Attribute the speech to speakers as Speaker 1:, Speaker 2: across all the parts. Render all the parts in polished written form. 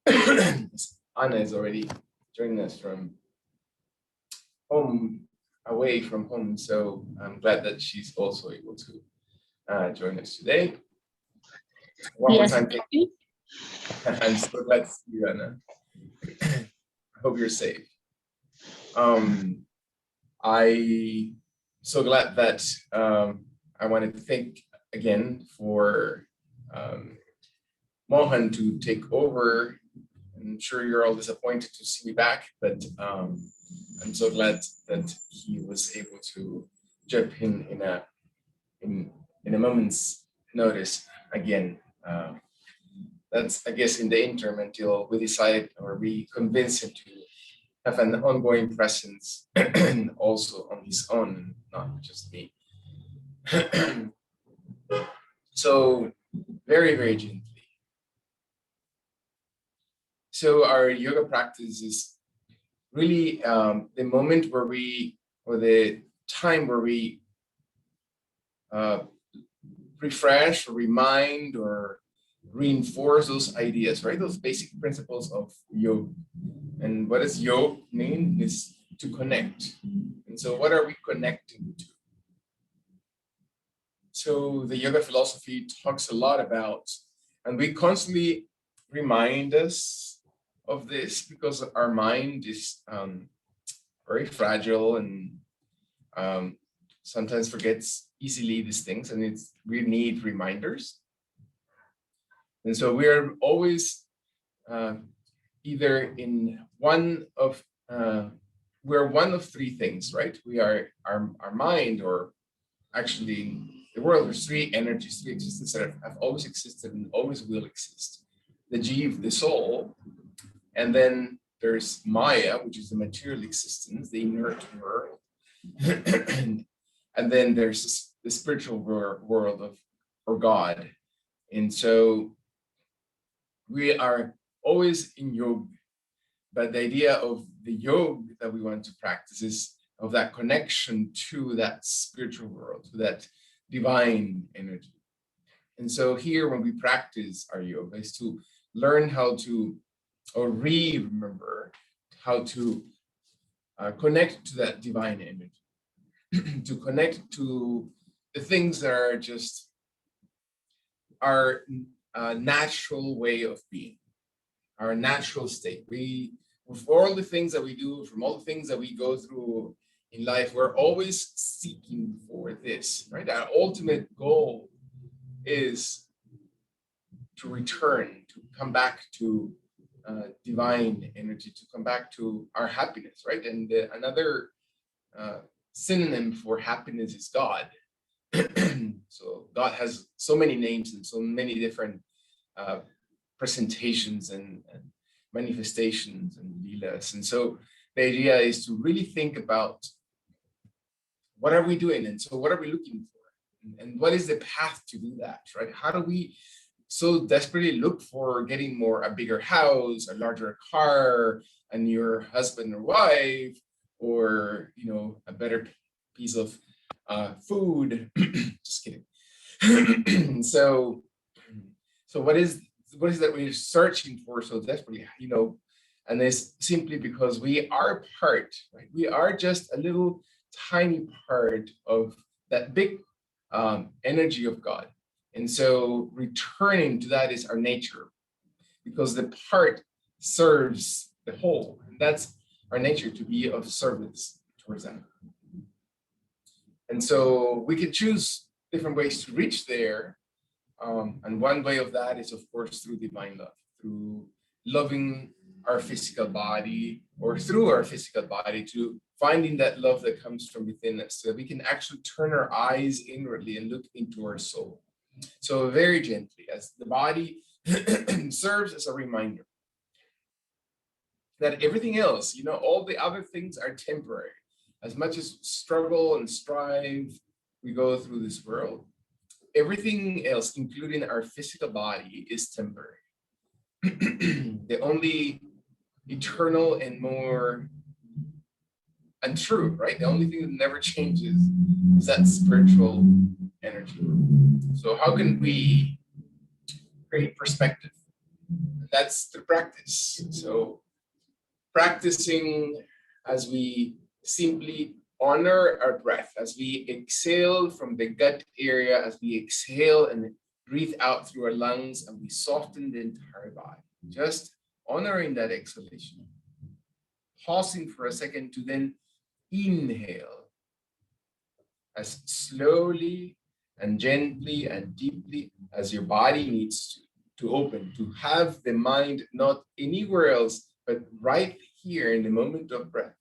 Speaker 1: Anna is already joining us from home, away from home. So I'm glad that she's also able to join us today. One more time, thank you. I'm so glad to see you, Anna. I hope you're safe. I'm so glad that I wanted to thank again for Mohan to take over. I'm sure you're all disappointed to see me back, but I'm so glad that he was able to jump in a moment's notice again. That's, I guess, in the interim until we decide or we convince him to have an ongoing presence also on his own, not just me. So very, very gently. So our yoga practice is really the moment where or the time where we refresh or remind or reinforce those ideas, right? Those basic principles of yoga. And what does yoga mean? Is to connect. And so what are we connecting to? So the yoga philosophy talks a lot about, and we constantly remind us of this because our mind is very fragile and sometimes forgets easily these things, and we need reminders. And so we are always either in we're one of three things, right? We are our mind, or actually the world. There's three energies, three existences that have always existed and always will exist. The Jiva, the soul, and then there's Maya, which is the material existence, the inert world. And then there's the spiritual world or God. And so we are always in yoga, but the idea of the yoga that we want to practice is of that connection to that spiritual world, to that divine energy. And so here, when we practice our yoga, is to learn how to, or remember how to connect to that divine energy, to connect to the things that are just our natural way of being, our natural state. With all the things that we do, from all the things that we go through in life, we're always seeking for this, right? Our ultimate goal is to return, to come back to divine energy, to come back to our happiness, right? And another synonym for happiness is God. So God has so many names and so many different presentations and manifestations and leelas. And so the idea is to really think about what are we doing? And so what are we looking for? And what is the path to do that, right? How do we so desperately look for getting a bigger house, a larger car, a newer husband or wife, or, a better piece of food? Just kidding. So what is that we're searching for so desperately, and it's simply because we are part, right? We are just a little tiny part of that big energy of God. And so returning to that is our nature, because the part serves the whole. And that's our nature, to be of service towards that. And so we can choose different ways to reach there. And one way of that is, of course, through divine love, through loving our physical body, or through our physical body, to finding that love that comes from within us, so that we can actually turn our eyes inwardly and look into our soul. So very gently, as the body serves as a reminder that everything else, all the other things are temporary. As much as struggle and strive we go through this world, everything else, including our physical body, is temporary. The only eternal and more untrue, right? The only thing that never changes is that spiritual energy. So how can we create perspective That's the practice. So practicing as we simply honor our breath, as we exhale from the gut area, as we exhale and breathe out through our lungs, and we soften the entire body. Just honoring that exhalation, pausing for a second to then inhale as slowly and gently and deeply as your body needs to open, to have the mind not anywhere else, but right here in the moment of breath.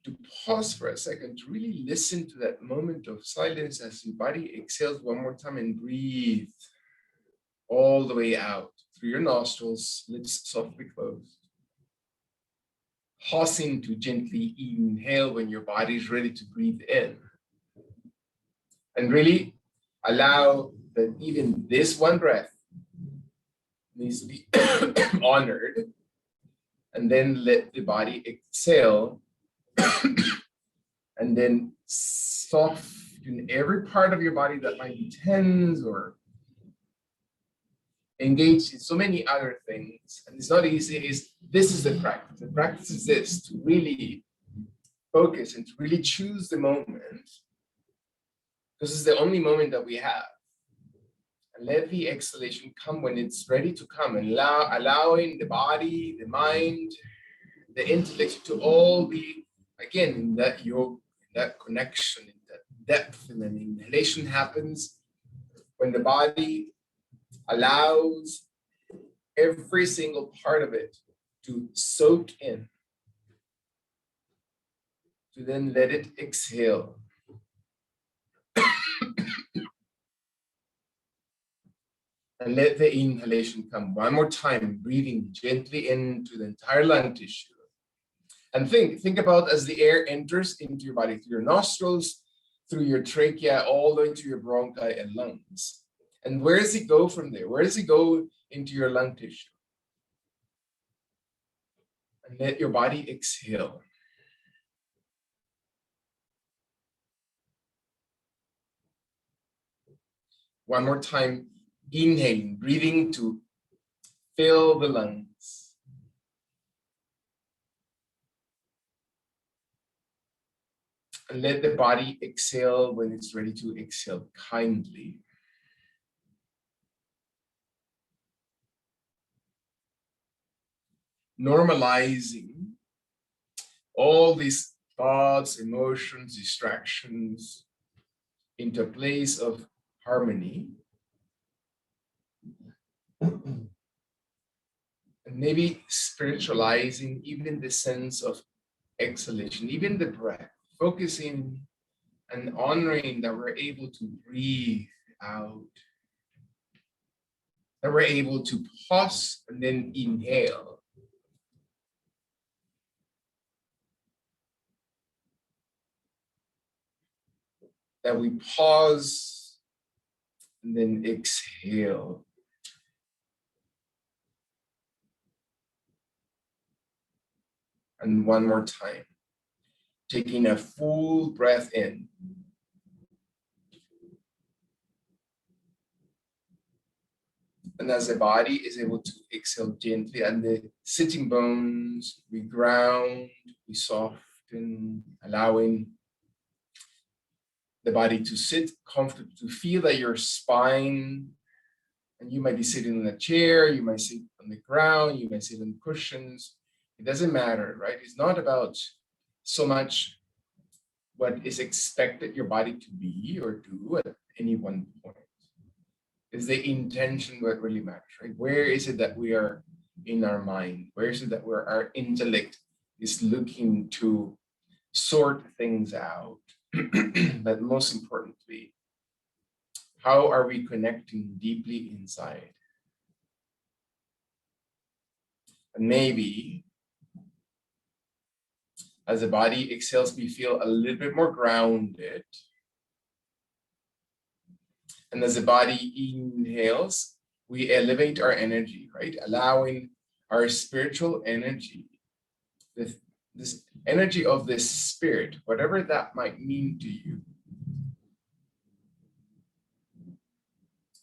Speaker 1: To pause for a second, to really listen to that moment of silence as your body exhales one more time and breathe all the way out through your nostrils, lips softly closed. Pausing to gently inhale when your body is ready to breathe in. And really allow that even this one breath needs to be honored. And then let the body exhale. And then soften every part of your body that might be tense or engaged in so many other things. And it's not easy. This is the practice. The practice is this, to really focus and to really choose the moment. This is the only moment that we have. And let the exhalation come when it's ready to come, and allowing the body, the mind, the intellect to all be, again, in that yoga, in that connection, in that depth. And then inhalation happens when the body allows every single part of it to soak in, to then let it exhale. And let the inhalation come one more time, breathing gently into the entire lung tissue. And think about as the air enters into your body, through your nostrils, through your trachea, all the way to your bronchi and lungs. And where does it go from there? Where does it go into your lung tissue? And let your body exhale. One more time, inhaling, breathing to fill the lungs. And let the body exhale when it's ready to exhale kindly. Normalizing all these thoughts, emotions, distractions into a place of harmony. And maybe spiritualizing even the sense of exhalation, even the breath, focusing and honoring that we're able to breathe out, that we're able to pause and then inhale. That we pause and then exhale. And one more time, taking a full breath in. And as the body is able to exhale gently, and the sitting bones, we ground, we soften, allowing the body to sit comfortably, to feel that your spine, and you might be sitting in a chair, you might sit on the ground, you might sit on cushions. It doesn't matter, right? It's not about so much what is expected your body to be or do at any one point. It's the intention what really matters, right? Where is it that we are in our mind? Where is it that our intellect is looking to sort things out? But most importantly, how are we connecting deeply inside? And maybe as the body exhales, we feel a little bit more grounded. And as the body inhales, we elevate our energy, right? Allowing our spiritual energy, this energy of the spirit, whatever that might mean to you.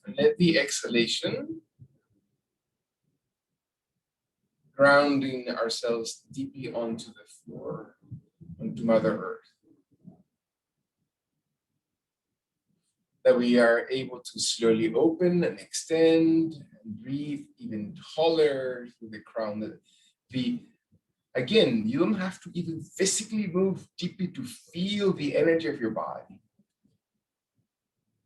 Speaker 1: And let the exhalation grounding ourselves deeply onto the floor, onto Mother Earth. That we are able to slowly open and extend and breathe even taller through the crown. Again, you don't have to even physically move deeply to feel the energy of your body.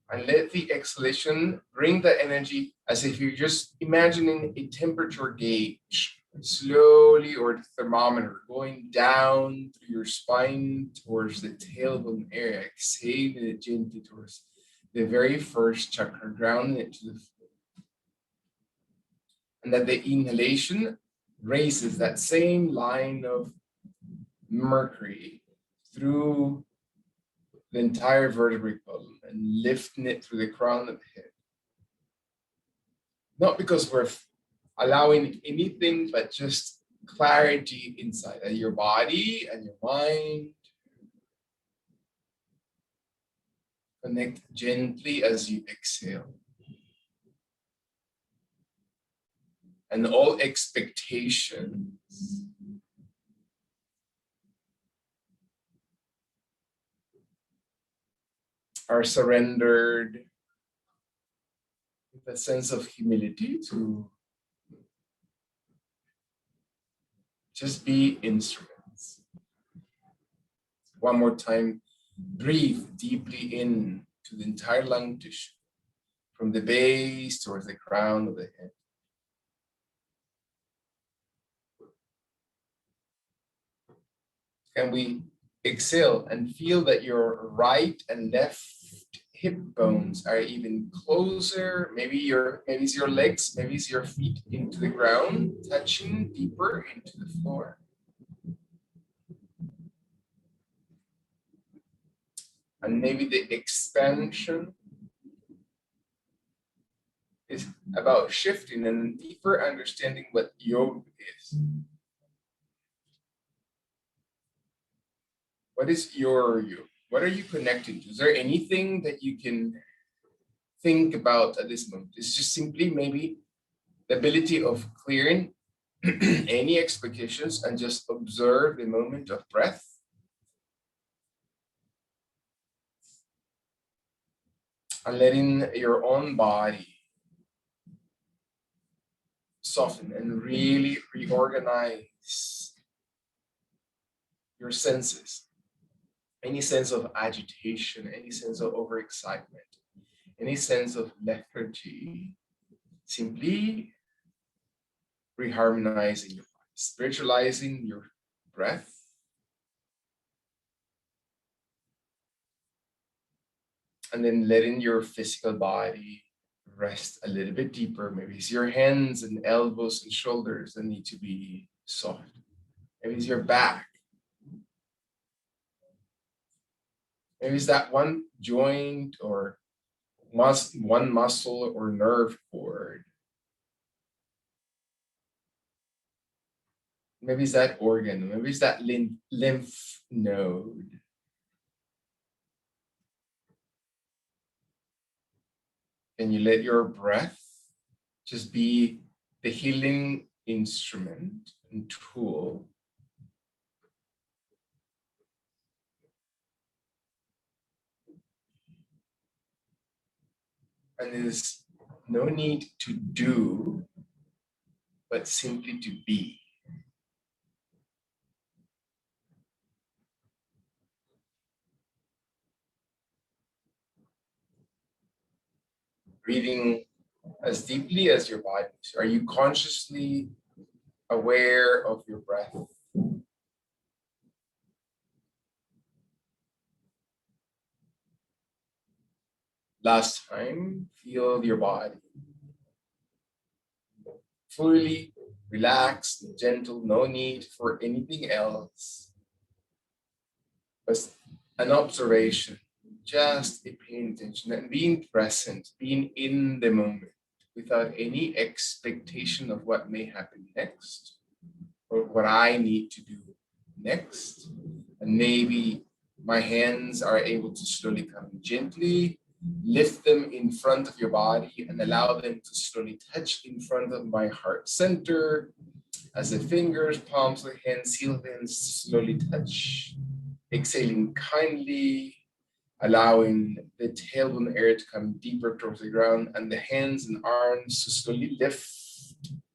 Speaker 1: And let the exhalation bring the energy as if you're just imagining a temperature gauge, slowly, or the thermometer going down through your spine towards the tailbone area, exhaling it gently towards the very first chakra, grounding it to the floor. And that the inhalation raises that same line of mercury through the entire vertebrae column and lifting it through the crown of the head. Not because we're allowing anything, but just clarity inside your body and your mind. Connect gently as you exhale. And all expectations are surrendered with a sense of humility to just be instruments. One more time, breathe deeply in to the entire lung tissue, from the base towards the crown of the head. Can we exhale and feel that your right and left hip bones are even closer? Maybe it's your legs, maybe it's your feet into the ground, touching deeper into the floor. And maybe the expansion is about shifting and deeper understanding what yoga is. What is your yoga? What are you connected to? Is there anything that you can think about at this moment? It's just simply maybe the ability of clearing any expectations and just observe the moment of breath. And letting your own body soften and really reorganize your senses. Any sense of agitation, any sense of overexcitement, any sense of lethargy, simply reharmonizing your body, spiritualizing your breath, and then letting your physical body rest a little bit deeper. Maybe it's your hands and elbows and shoulders that need to be soft. Maybe it's your back. Maybe it's that one joint or one muscle or nerve cord. Maybe it's that organ. Maybe it's that lymph node. And you let your breath just be the healing instrument and tool. And there's no need to do, but simply to be. Breathing as deeply as your body. Are you consciously aware of your breath? Last time, feel your body. Fully relaxed, gentle, no need for anything else. But an observation, just a paying attention and being present, being in the moment without any expectation of what may happen next or what I need to do next. And maybe my hands are able to slowly come gently, lift them in front of your body and allow them to slowly touch in front of my heart center As the fingers, palms of the hands, heel of the hands slowly touch. Exhaling kindly, allowing the tailbone area to come deeper towards the ground, and the hands and arms to slowly lift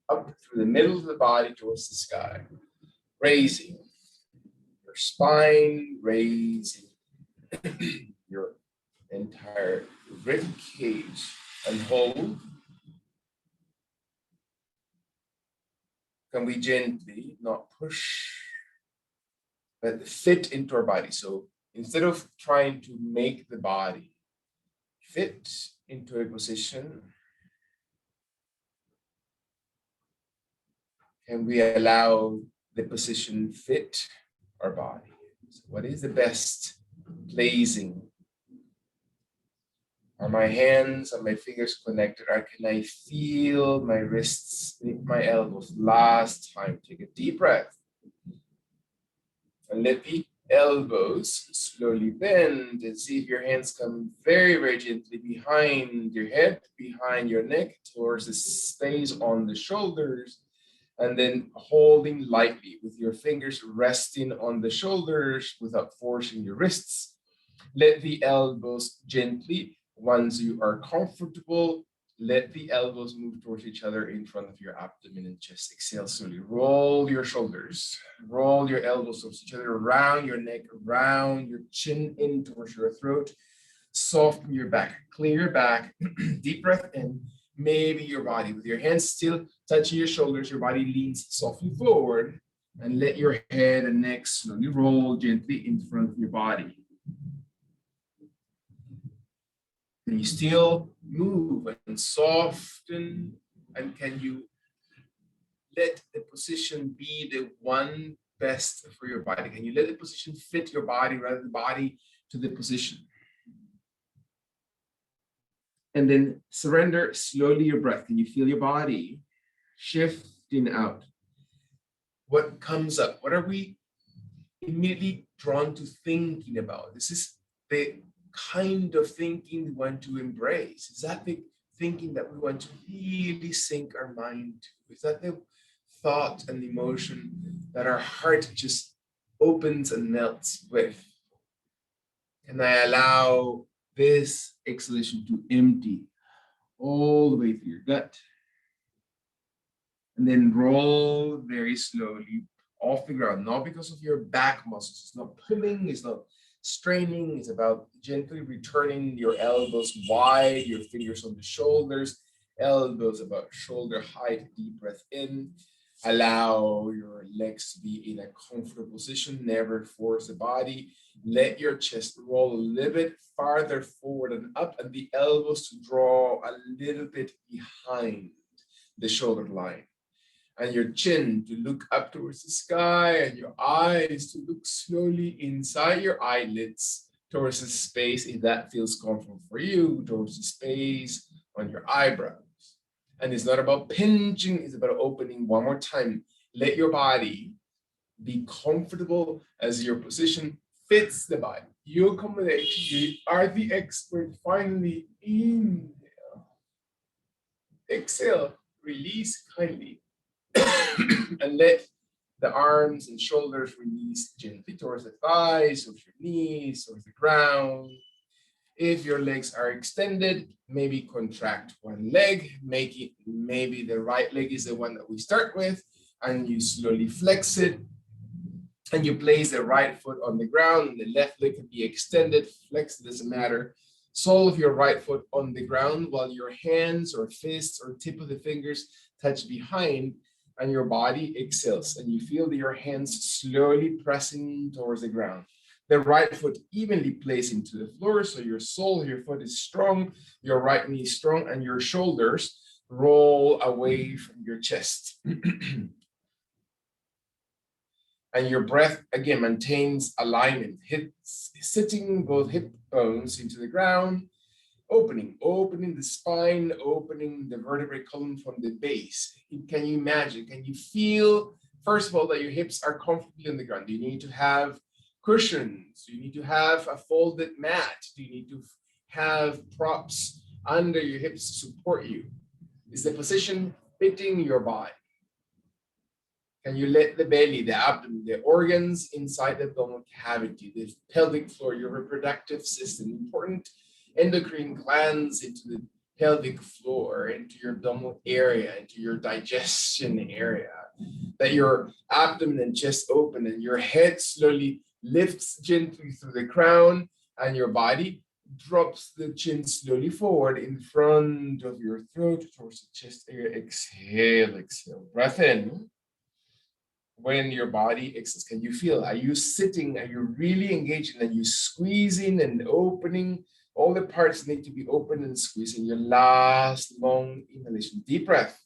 Speaker 1: up through the middle of the body towards the sky, raising your spine, raising your entire rib cage, and hold. Can we gently, not push, but fit into our body? So instead of trying to make the body fit into a position, can we allow the position fit our body? So what is the best placing? Are my hands and my fingers connected? Or can I feel my wrists, my elbows? Last time, take a deep breath. And let the elbows slowly bend, and see if your hands come very, very gently behind your head, behind your neck, towards the space on the shoulders. And then holding lightly with your fingers resting on the shoulders without forcing your wrists. Let the elbows gently, once you are comfortable, let the elbows move towards each other in front of your abdomen and chest. Exhale slowly. Roll your shoulders. Roll your elbows towards each other, around your neck, around your chin, in towards your throat. Soften your back. Clear your back. Deep breath in. Maybe your body, with your hands still touching your shoulders, your body leans softly forward, and let your head and neck slowly roll gently in front of your body. Can you still move and soften? And can you let the position be the one best for your body? Can you let the position fit your body rather than the body to the position? And then surrender slowly your breath. Can you feel your body shifting out? What comes up? What are we immediately drawn to thinking about? This is the kind of thinking we want to embrace. Is that the thinking that we want to really sink our mind to? Is that the thought and emotion that our heart just opens and melts with? Can I allow this exhalation to empty all the way through your gut? And then roll very slowly off the ground, not because of your back muscles. It's not pulling, it's not straining. It's about gently returning your elbows wide, your fingers on the shoulders, elbows about shoulder height. Deep breath in. Allow your legs to be in a comfortable position. Never force the body. Let your chest roll a little bit farther forward and up, and the elbows to draw a little bit behind the shoulder line. And your chin to look up towards the sky, and your eyes to look slowly inside your eyelids towards the space, if that feels comfortable for you, towards the space on your eyebrows. And it's not about pinching, it's about opening one more time. Let your body be comfortable as your position fits the body. You accommodate, you are the expert. Finally, inhale. Exhale, release kindly. And let the arms and shoulders release gently towards the thighs, towards your knees, towards the ground. If your legs are extended, maybe contract one leg, maybe the right leg is the one that we start with, and you slowly flex it, and you place the right foot on the ground, and the left leg can be extended, flexed, doesn't matter. Sole of your right foot on the ground while your hands or fists or tip of the fingers touch behind, and your body exhales, and you feel that your hands slowly pressing towards the ground. The right foot evenly placed into the floor, so your sole of your foot is strong, your right knee is strong, and your shoulders roll away from your chest. And your breath, again, maintains alignment, sitting both hip bones into the ground, opening the spine, opening the vertebrae column from the base. Can you imagine? Can you feel, first of all, that your hips are comfortably on the ground? Do you need to have cushions? Do you need to have a folded mat? Do you need to have props under your hips to support you? Is the position fitting your body? Can you let the belly, the abdomen, the organs inside the abdominal cavity, the pelvic floor, your reproductive system, important endocrine glands into the pelvic floor, into your abdominal area, into your digestion area, that your abdomen and chest open and your head slowly lifts gently through the crown and your body drops the chin slowly forward in front of your throat towards the chest area. Exhale, exhale. Breath in. When your body exhales, can you feel? Are you sitting? Are you really engaging? Are you squeezing and opening? All the parts need to be open and squeezing. Your last long inhalation. Deep breath.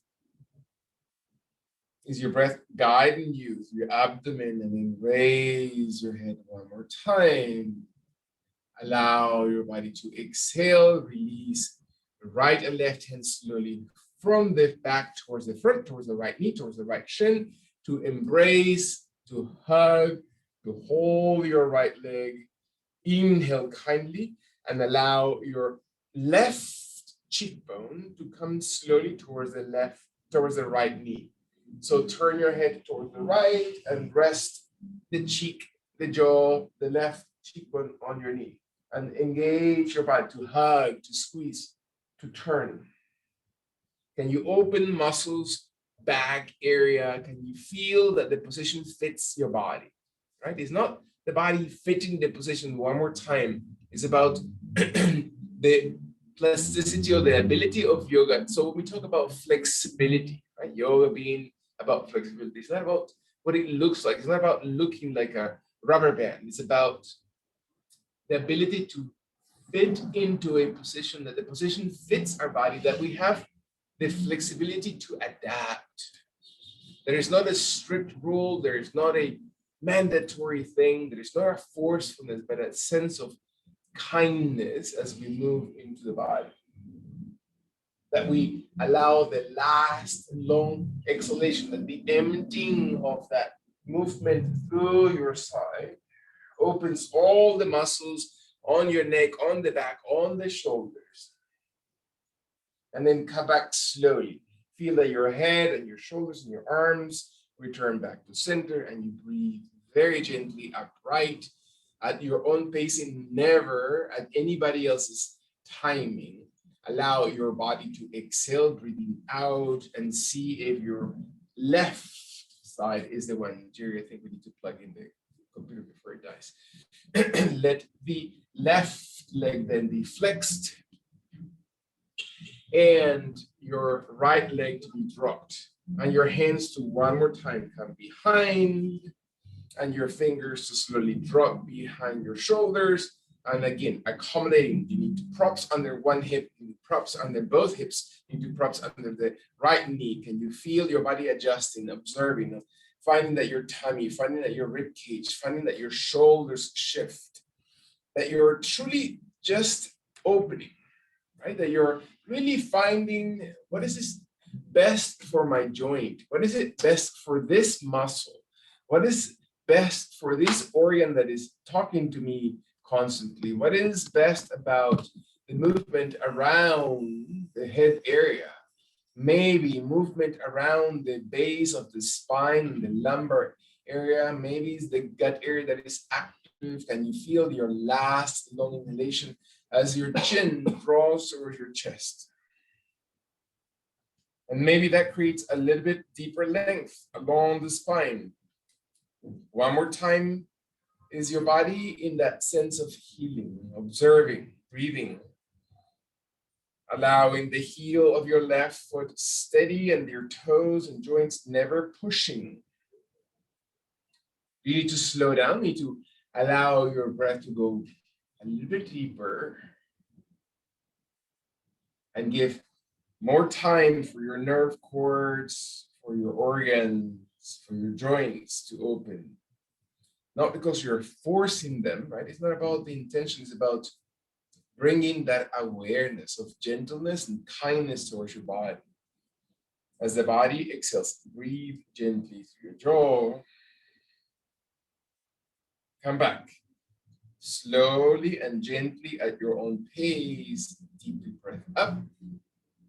Speaker 1: Is your breath guiding you through your abdomen, and then raise your head one more time. Allow your body to exhale, release the right and left hand slowly from the back towards the front, towards the right knee, towards the right shin, to embrace, to hug, to hold your right leg. Inhale kindly and allow your left cheekbone to come slowly towards the right knee. So turn your head towards the right and rest the cheek, the jaw, the left cheekbone on your knee. And engage your body to hug, to squeeze, to turn. Can you open muscles, back area? Can you feel that the position fits your body? Right? It's not the body fitting the position one more time. It's about the plasticity or the ability of yoga. So when we talk about flexibility, right? Yoga being about flexibility. It's not about what it looks like. It's not about looking like a rubber band. It's about the ability to fit into a position, that the position fits our body, that we have the flexibility to adapt. There is not a strict rule, there is not a mandatory thing, there is not a forcefulness, but a sense of kindness as we move into the body. That we allow the last long exhalation, that the emptying of that movement through your side opens all the muscles on your neck, on the back, on the shoulders. And then come back slowly. Feel that your head and your shoulders and your arms return back to center, and you breathe very gently upright at your own pacing, never at anybody else's timing. Allow your body to exhale, breathing out, and see if your left side is the one. Jerry, I think we need to plug in the computer before it dies. Let the left leg then be flexed and your right leg to be dropped, and your hands to one more time come behind, and your fingers to slowly drop behind your shoulders. And again, accommodating. You need props under one hip, you need props under both hips, you need props under the right knee. Can you feel your body adjusting, observing, finding that your tummy, finding that your rib cage, finding that your shoulders shift, that you're truly just opening, right? That you're really finding, what is this best for my joint? What is it best for this muscle? What is best for this organ that is talking to me constantly? What is best about the movement around the head area? Maybe movement around the base of the spine, the lumbar area. Maybe it's the gut area that is active. Can you feel your last long inhalation as your chin draws towards your chest? And maybe that creates a little bit deeper length along the spine. One more time. Is your body in that sense of healing, observing, breathing, allowing the heel of your left foot steady and your toes and joints never pushing? You need to slow down, you need to allow your breath to go a little bit deeper and give more time for your nerve cords, for your organs, for your joints to open. Not because you're forcing them, right? It's not about the intention, it's about bringing that awareness of gentleness and kindness towards your body. As the body exhales, breathe gently through your jaw. Come back. Slowly and gently at your own pace, deeply breath up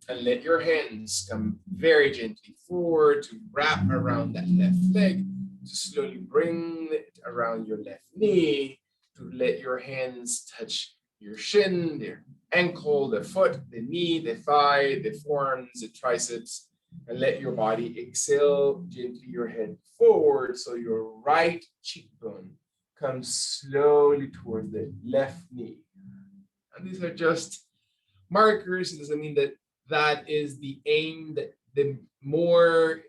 Speaker 1: And let your hands come very gently forward to wrap around that left leg, to slowly bring it around your left knee, to let your hands touch your shin, the ankle, the foot, the knee, the thigh, the forearms, the triceps, and let your body exhale gently your head forward so your right cheekbone comes slowly towards the left knee. And these are just markers. It doesn't mean that that is the aim, that the more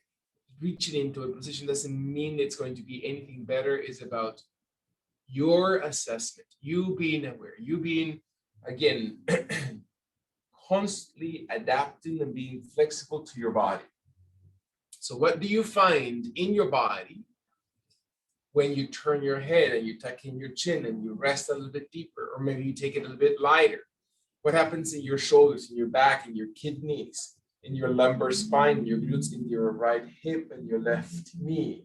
Speaker 1: reaching into a position doesn't mean it's going to be anything better. It's about your assessment, you being aware, you being, again, constantly adapting and being flexible to your body. So what do you find in your body when you turn your head and you tuck in your chin and you rest a little bit deeper, or maybe you take it a little bit lighter? What happens in your shoulders, in your back, in your kidneys, in your lumbar spine, in your glutes, in your right hip and your left knee?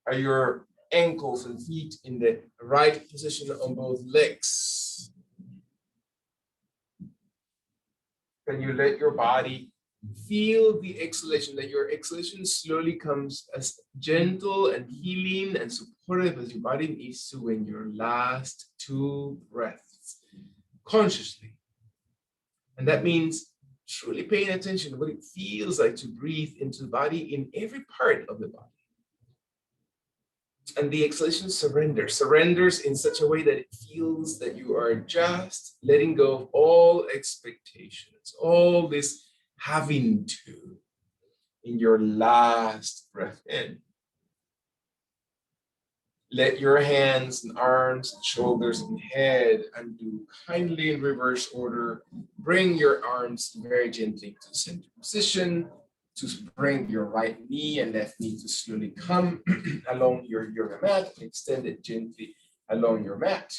Speaker 1: Are your ankles and feet in the right position on both legs? Can you let your body feel the exhalation, that your exhalation slowly comes as gentle and healing and supportive as your body needs to in your last 2 breaths, consciously. And that means truly paying attention to what it feels like to breathe into the body in every part of the body. And the exhalation surrenders in such a way that it feels that you are just letting go of all expectations, all this having to in your last breath in. Let your hands and arms and shoulders and head undo kindly in reverse order. Bring your arms very gently to center position, to bring your right knee and left knee to slowly come along your yoga mat, and extend it gently along your mat.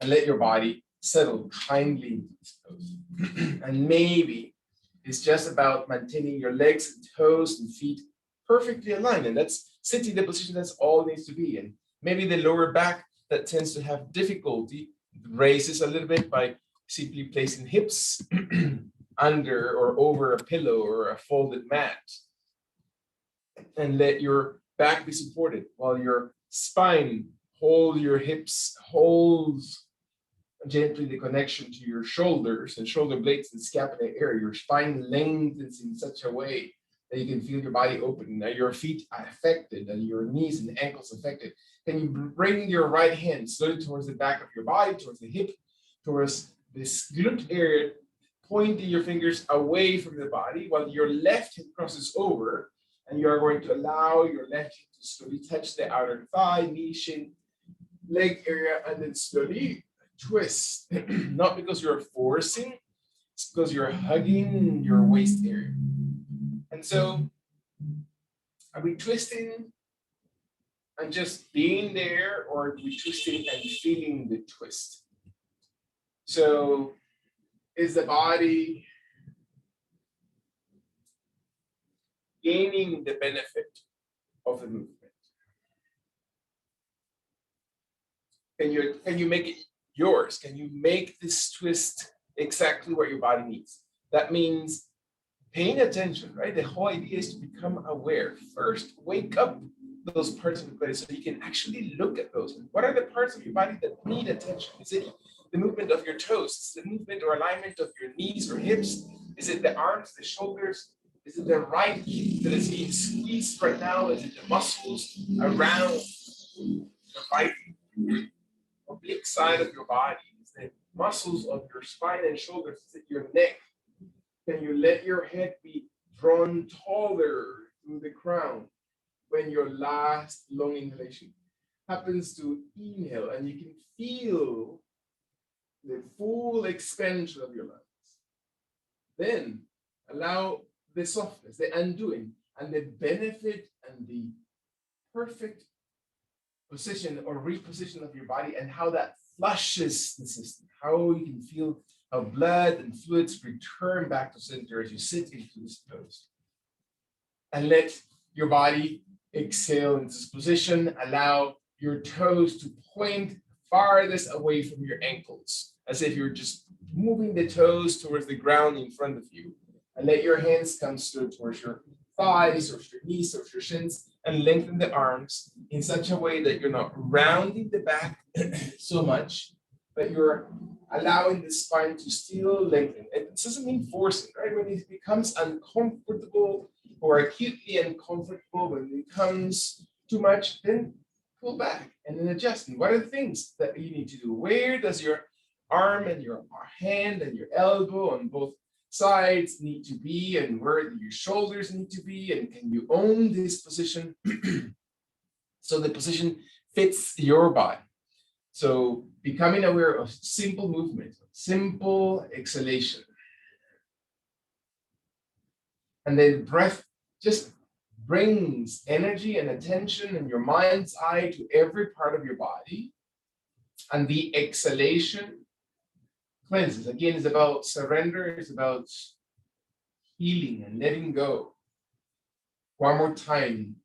Speaker 1: And let your body settle kindly into this pose. And maybe it's just about maintaining your legs and toes and feet perfectly aligned. And that's sitting in the position that's all needs to be. And maybe the lower back that tends to have difficulty raises a little bit by simply placing hips under or over a pillow or a folded mat. And let your back be supported while your spine hold your hips, holds gently the connection to your shoulders and shoulder blades and scapular area. Your spine lengthens in such a way that you can feel your body open. Now your feet are affected and your knees and ankles affected. Then you bring your right hand slowly towards the back of your body, towards the hip, towards this glute area, pointing your fingers away from the body while your left hip crosses over, and you are going to allow your left hip to slowly touch the outer thigh, knee, shin, leg area, and then slowly twist. Not because you're forcing, it's because you're hugging your waist area. And so, are we twisting and just being there, or are we twisting and feeling the twist? So, is the body gaining the benefit of the movement? Can you make it yours? Can you make this twist exactly what your body needs? That means paying attention, right? The whole idea is to become aware. First, wake up those parts of the body so you can actually look at those. What are the parts of your body that need attention? Is it the movement of your toes? Is it the movement or alignment of your knees or hips? Is it the arms, the shoulders? Is it the right hip that is being squeezed right now? Is it the muscles around the right oblique side of your body? Is it the muscles of your spine and shoulders? Is it your neck? Can you let your head be drawn taller through the crown when your last long inhalation happens to inhale, and you can feel the full expansion of your lungs? Then allow the softness, the undoing, and the benefit and the perfect position or reposition of your body, and how that flushes the system, how you can feel how blood and fluids return back to center as you sit into this pose. And let your body exhale into this position. Allow your toes to point farthest away from your ankles, as if you're just moving the toes towards the ground in front of you. And let your hands come straight towards your thighs, or your knees, or your shins, and lengthen the arms in such a way that you're not rounding the back so much, but you're allowing the spine to still lengthen. It doesn't mean forcing, right? When it becomes uncomfortable or acutely uncomfortable, when it becomes too much, then pull back and then adjust. And what are the things that you need to do? Where does your arm and your hand and your elbow on both sides need to be, and where do your shoulders need to be, and can you own this position so the position fits your body? So becoming aware of simple movement, simple exhalation. And then breath just brings energy and attention and your mind's eye to every part of your body. And the exhalation cleanses. Again, it's about surrender, it's about healing and letting go. One more time,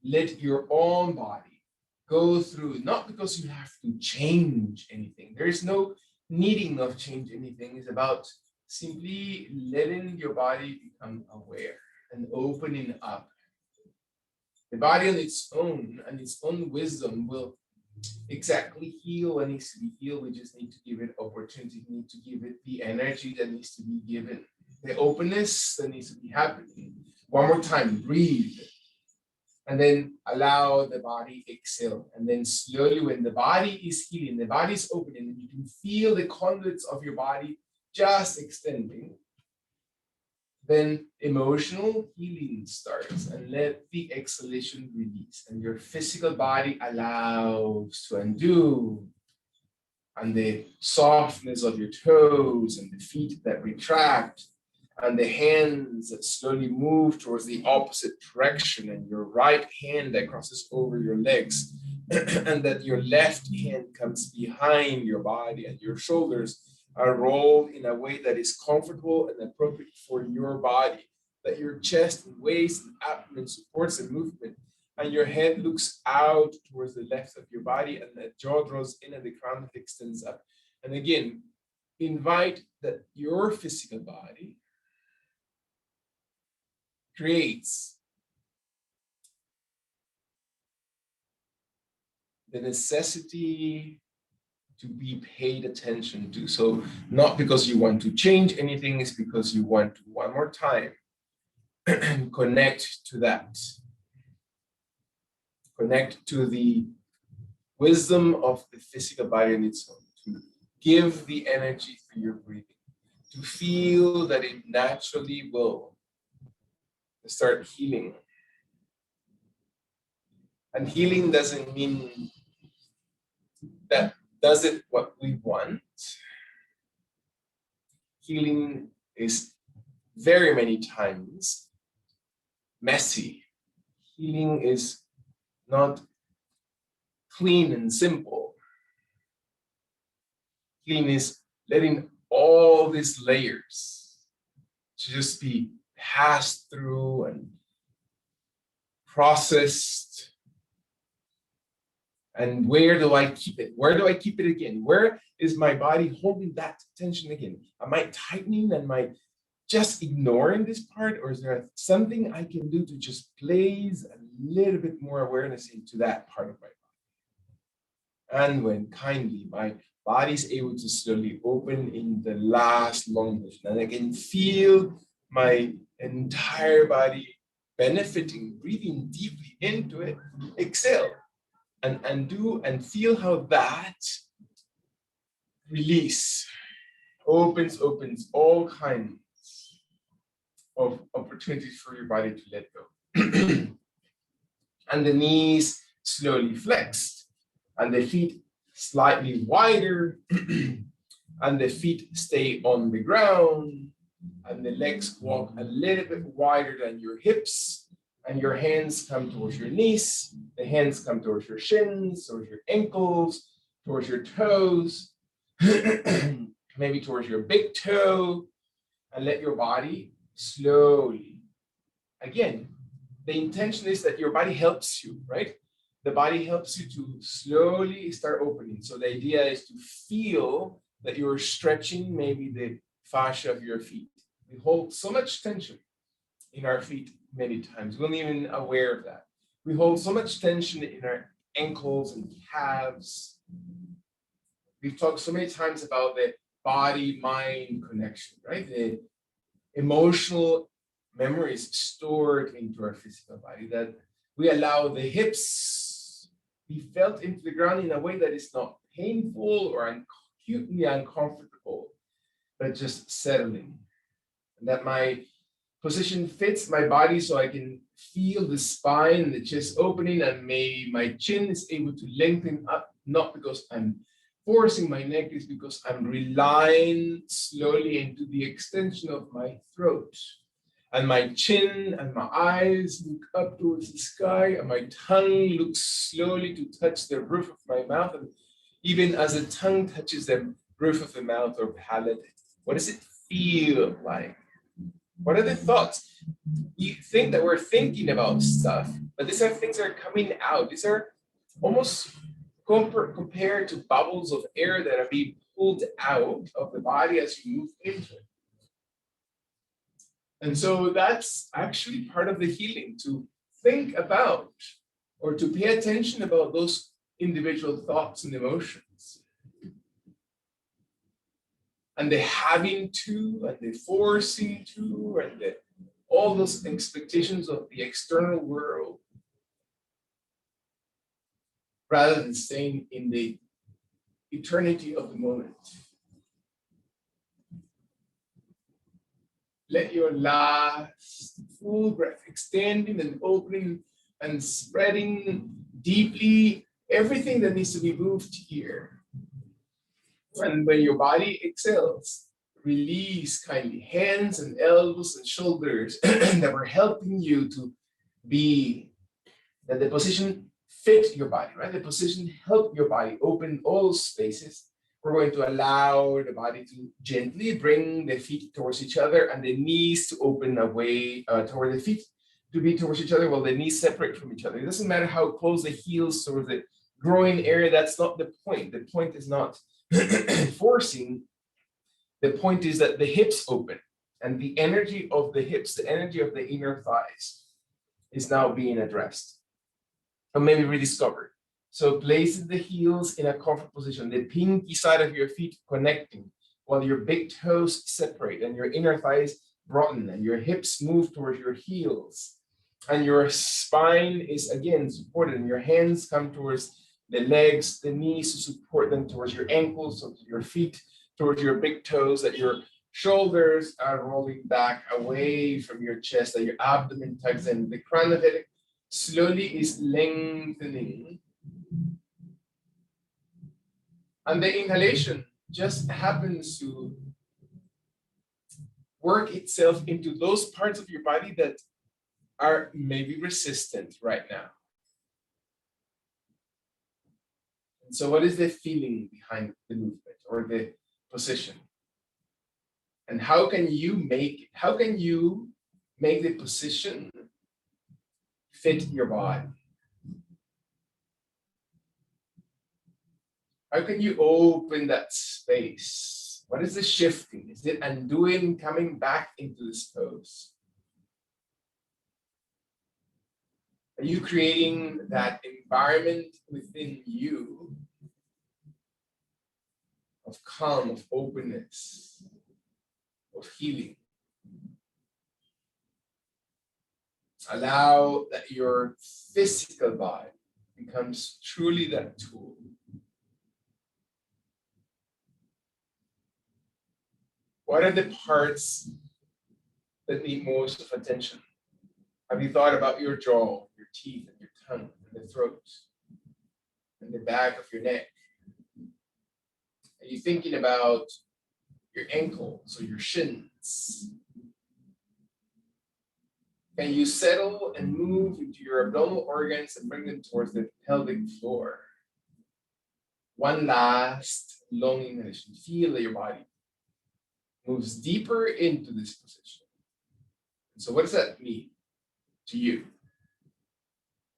Speaker 1: let your own body go through, not because you have to change anything. There is no needing of change anything. It's about simply letting your body become aware and opening up. The body on its own and its own wisdom will exactly heal what needs to be healed. We just need to give it opportunity, we need to give it the energy that needs to be given, the openness that needs to be happening. One more time, breathe. And then allow the body exhale. And then slowly, when the body is healing, the body is opening, and you can feel the conduits of your body just extending, then emotional healing starts, and let the exhalation release. And your physical body allows to undo. And the softness of your toes and the feet that retract, and the hands that slowly move towards the opposite direction, and your right hand that crosses over your legs, and that your left hand comes behind your body, and your shoulders are rolled in a way that is comfortable and appropriate for your body, that your chest and waist and abdomen supports the movement, and your head looks out towards the left of your body, and the jaw draws in and the crown extends up. And again, invite that your physical body creates the necessity to be paid attention to. So not because you want to change anything, it's because you want to, one more time, connect to that. Connect to the wisdom of the physical body on its own, to give the energy through your breathing, to feel that it naturally will start healing. And healing doesn't mean that does it what we want. Healing is very many times messy. Healing is not clean and simple. Healing is letting all these layers to just be passed through and processed. And where do I keep it? Where do I keep it again? Where is my body holding that tension again? Am I tightening? Am I just ignoring this part? Or is there something I can do to just place a little bit more awareness into that part of my body? And when kindly my body is able to slowly open in the last long motion, and I can feel my entire body benefiting, breathing deeply into it, exhale. And do and feel how that release opens all kinds of opportunities for your body to let go. And the knees slowly flexed, and the feet slightly wider, and the feet stay on the ground, and the legs walk a little bit wider than your hips. And your hands come towards your knees, the hands come towards your shins, towards your ankles, towards your toes, maybe towards your big toe, and let your body slowly. Again, the intention is that your body helps you, right? the body helps you to slowly start opening. So the idea is to feel that you're stretching maybe the fascia of your feet. We hold so much tension in our feet many times. We're not even aware of that. We hold so much tension in our ankles and calves. We've talked so many times about the body-mind connection, right? The emotional memories stored into our physical body, that we allow the hips be felt into the ground in a way that is not painful or acutely uncomfortable, but just settling. And that my position fits my body so I can feel the spine and the chest opening, and my chin is able to lengthen up, not because I'm forcing my neck, is because I'm relying slowly into the extension of my throat. And my chin and my eyes look up towards the sky, and my tongue looks slowly to touch the roof of my mouth. And even as the tongue touches the roof of the mouth or palate, what does it feel like? What are the thoughts? You think that we're thinking about stuff, but these are things that are coming out. These are almost compared to bubbles of air that are being pulled out of the body as you move into it. And so that's actually part of the healing, to think about or to pay attention about those individual thoughts and emotions. And the having to, and the forcing to, and all those expectations of the external world, rather than staying in the eternity of the moment. Let your last full breath, extending and opening and spreading deeply everything that needs to be moved here. And when your body exhales, release kindly hands and elbows and shoulders that were helping you to be, that the position fit your body, right? The position help your body open all spaces. We're going to allow the body to gently bring the feet towards each other and the knees to open away toward the feet to be towards each other while the knees separate from each other. It doesn't matter how close the heels towards the groin area, that's not the point. The point is not forcing. The point is that the hips open and the energy of the hips, the energy of the inner thighs is now being addressed or maybe rediscovered. So placing the heels in a comfortable position, the pinky side of your feet connecting while your big toes separate and your inner thighs broaden and your hips move towards your heels. And your spine is again supported and your hands come towards the legs, the knees to support them towards your ankles, so to your feet, towards your big toes, that your shoulders are rolling back away from your chest, that your abdomen tucks in. The crown of it slowly is lengthening. And the inhalation just happens to work itself into those parts of your body that are maybe resistant right now. And so what is the feeling behind the movement or the position? And how can you make the position fit your body? How can you open that space? What is the shifting? Is it undoing, coming back into this pose? Are you creating that environment within you of calm, of openness, of healing? Allow that your physical body becomes truly that tool. What are the parts that need most of attention? Have you thought about your jaw, your teeth, and your tongue, and the throat, and the back of your neck? Are you thinking about your ankles or your shins? Can you settle and move into your abdominal organs and bring them towards the pelvic floor? One last long inhalation. Feel that your body moves deeper into this position. So what does that mean to you?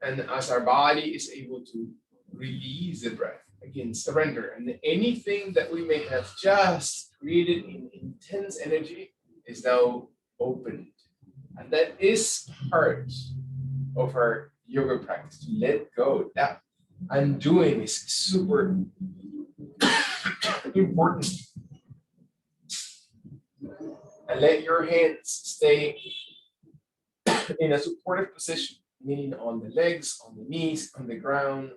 Speaker 1: And as our body is able to release the breath, again, surrender. And anything that we may have just created in intense energy is now opened. And that is part of our yoga practice, to let go. That undoing is super important. And let your hands stay in a supportive position, meaning on the legs, on the knees, on the ground,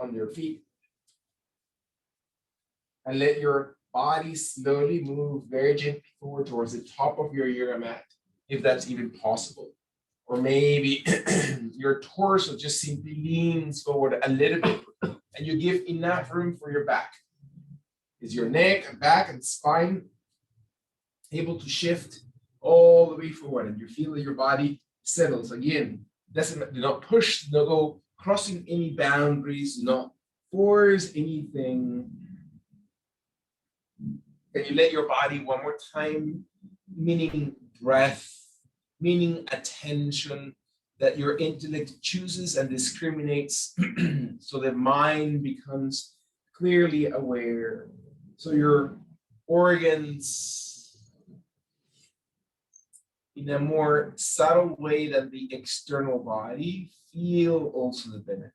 Speaker 1: on your feet. And let your body slowly move very gently forward towards the top of your yoga mat, if that's even possible. Or maybe your torso just simply leans forward a little bit, and you give enough room for your back. Is your neck, back, and spine able to shift all the way forward, and you feel that your body settles again? Do not push, do not go crossing any boundaries, do not force anything. Can you let your body one more time, meaning breath, meaning attention, that your intellect chooses and discriminates so the mind becomes clearly aware. So your organs, in a more subtle way than the external body, feel also the benefit.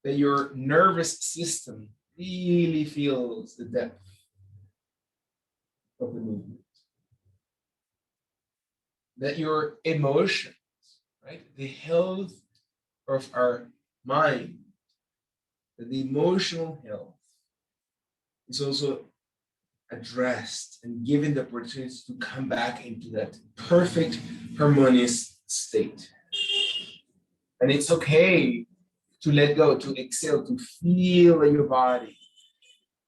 Speaker 1: That your nervous system really feels the depth of the movement. That your emotions, right, the health of our mind, that the emotional health is also addressed and given the opportunity to come back into that perfect, harmonious state. And it's okay to let go, to exhale, to feel that your body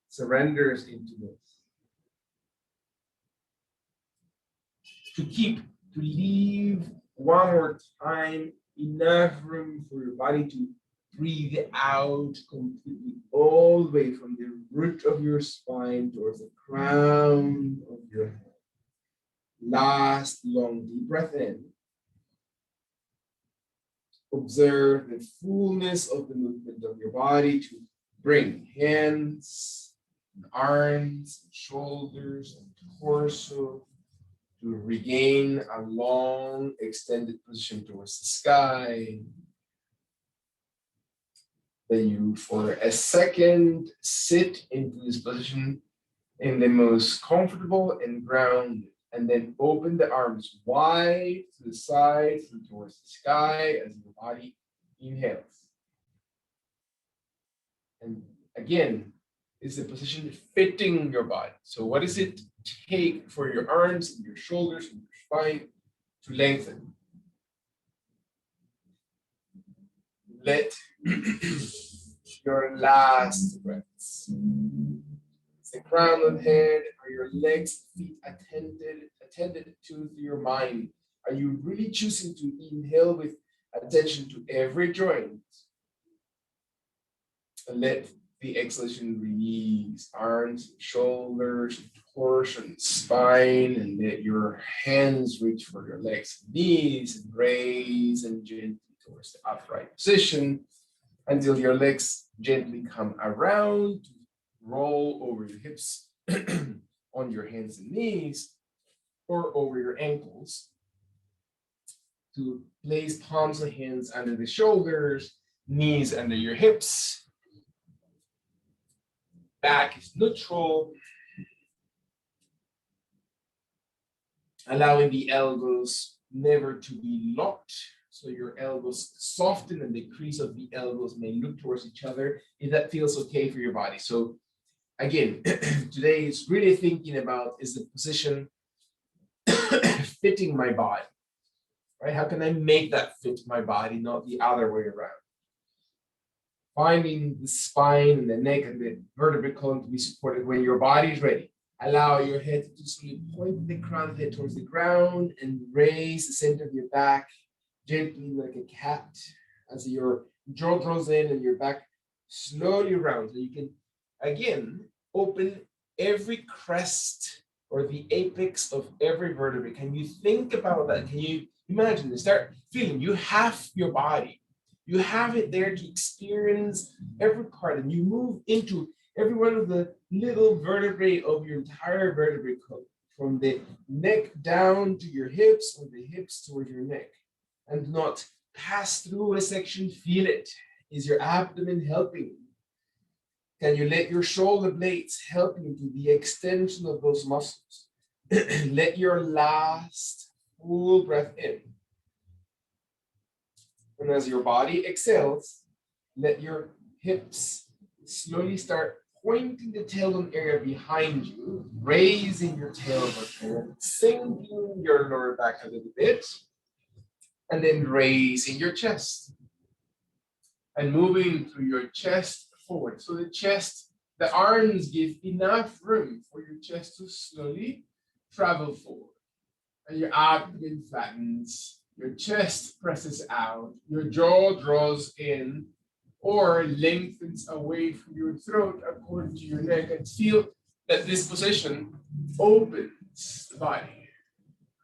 Speaker 1: surrenders into this. To leave one more time enough room for your body to breathe out completely, all the way from the root of your spine towards the crown of your head. Last long deep breath in. Observe the fullness of the movement of your body to bring hands, and arms, and shoulders, and torso to regain a long extended position towards the sky. Then you, for a second, sit into this position in the most comfortable and grounded, and then open the arms wide to the sides and towards the sky as your body inhales. And again, is the position fitting your body? So what does it take for your arms and your shoulders and your spine to lengthen? Let your last breaths. The crown of the head, are your legs, feet attended to your mind? Are you really choosing to inhale with attention to every joint? And let the exhalation release arms, shoulders, torso, spine, and let your hands reach for your legs and knees, and raise and gently towards the upright position until your legs gently come around to roll over your hips on your hands and knees, or over your ankles, to place palms of hands under the shoulders, knees under your hips. Back is neutral, allowing the elbows never to be locked. So your elbows soften and the crease of the elbows may look towards each other if that feels okay for your body. So again, today is really thinking about, is the position fitting my body, right? How can I make that fit my body, not the other way around? Finding the spine and the neck and the vertebral column to be supported when your body is ready. Allow your head to slowly point the crown of the head towards the ground and raise the center of your back gently like a cat as your jaw draws in and your back slowly rounds. So you can, again, open every crest or the apex of every vertebrae. Can you think about that? Can you imagine this? Start feeling you have your body. You have it there to experience every part, and you move into every one of the little vertebrae of your entire vertebrae code, from the neck down to your hips, or the hips toward your neck. And do not pass through a section, feel it. Is your abdomen helping? Can you let your shoulder blades help you to the extension of those muscles? Let your last full breath in. And as your body exhales, let your hips slowly start pointing the tailbone area behind you, raising your tailbone, sinking your lower back a little bit, and then raising your chest and moving through your chest forward. So the chest, the arms give enough room for your chest to slowly travel forward. And your abdomen flattens, your chest presses out, your jaw draws in or lengthens away from your throat according to your neck, and feel that this position opens the body.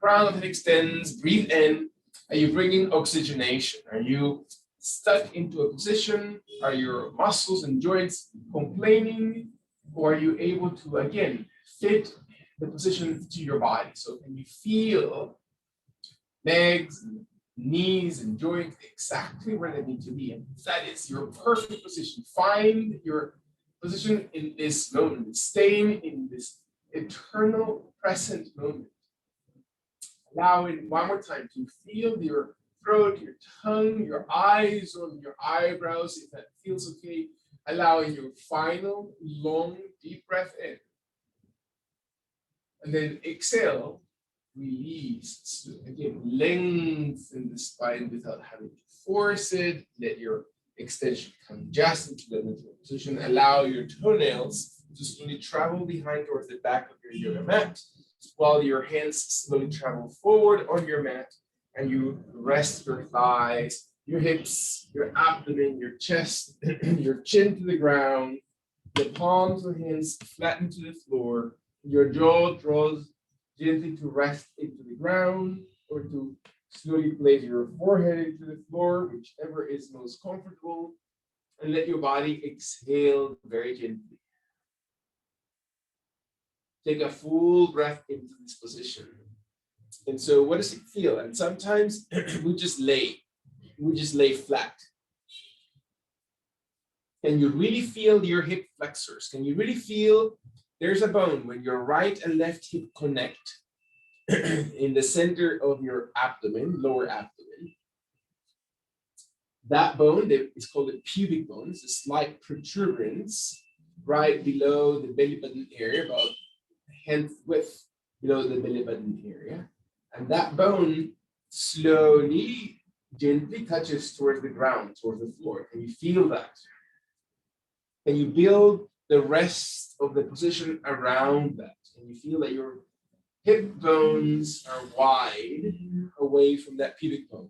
Speaker 1: Crown of it extends, breathe in. Are you bringing oxygenation? Are you stuck into a position? Are your muscles and joints complaining? Or are you able to, again, fit the position to your body? So can you feel legs and knees and joints exactly where they need to be? And that is your perfect position. Find your position in this moment, staying in this eternal present moment. Allow it one more time to feel your throat, your tongue, your eyes, or your eyebrows, if that feels okay. Allowing your final long, deep breath in. And then exhale, release. So again, lengthen the spine without having to force it. Let your extension come just into the middle position. Allow your toenails to slowly travel behind towards the back of your yoga mat, while your hands slowly travel forward on your mat, and you rest your thighs, your hips, your abdomen, your chest, your chin to the ground, the palms of hands flatten to the floor, your jaw draws gently to rest into the ground, or to slowly place your forehead into the floor, whichever is most comfortable, and let your body exhale very gently. Take a full breath into this position. And so what does it feel? And sometimes we just lay flat. Can you really feel your hip flexors? Can you really feel there's a bone when your right and left hip connect in the center of your abdomen, lower abdomen? That bone is called the pubic bone. It's a slight protuberance right below the belly button area, about hand width below the belly button area. And that bone slowly, gently touches towards the ground, towards the floor. Can you feel that? Can you build the rest of the position around that? Can you feel that your hip bones are wide away from that pubic bone?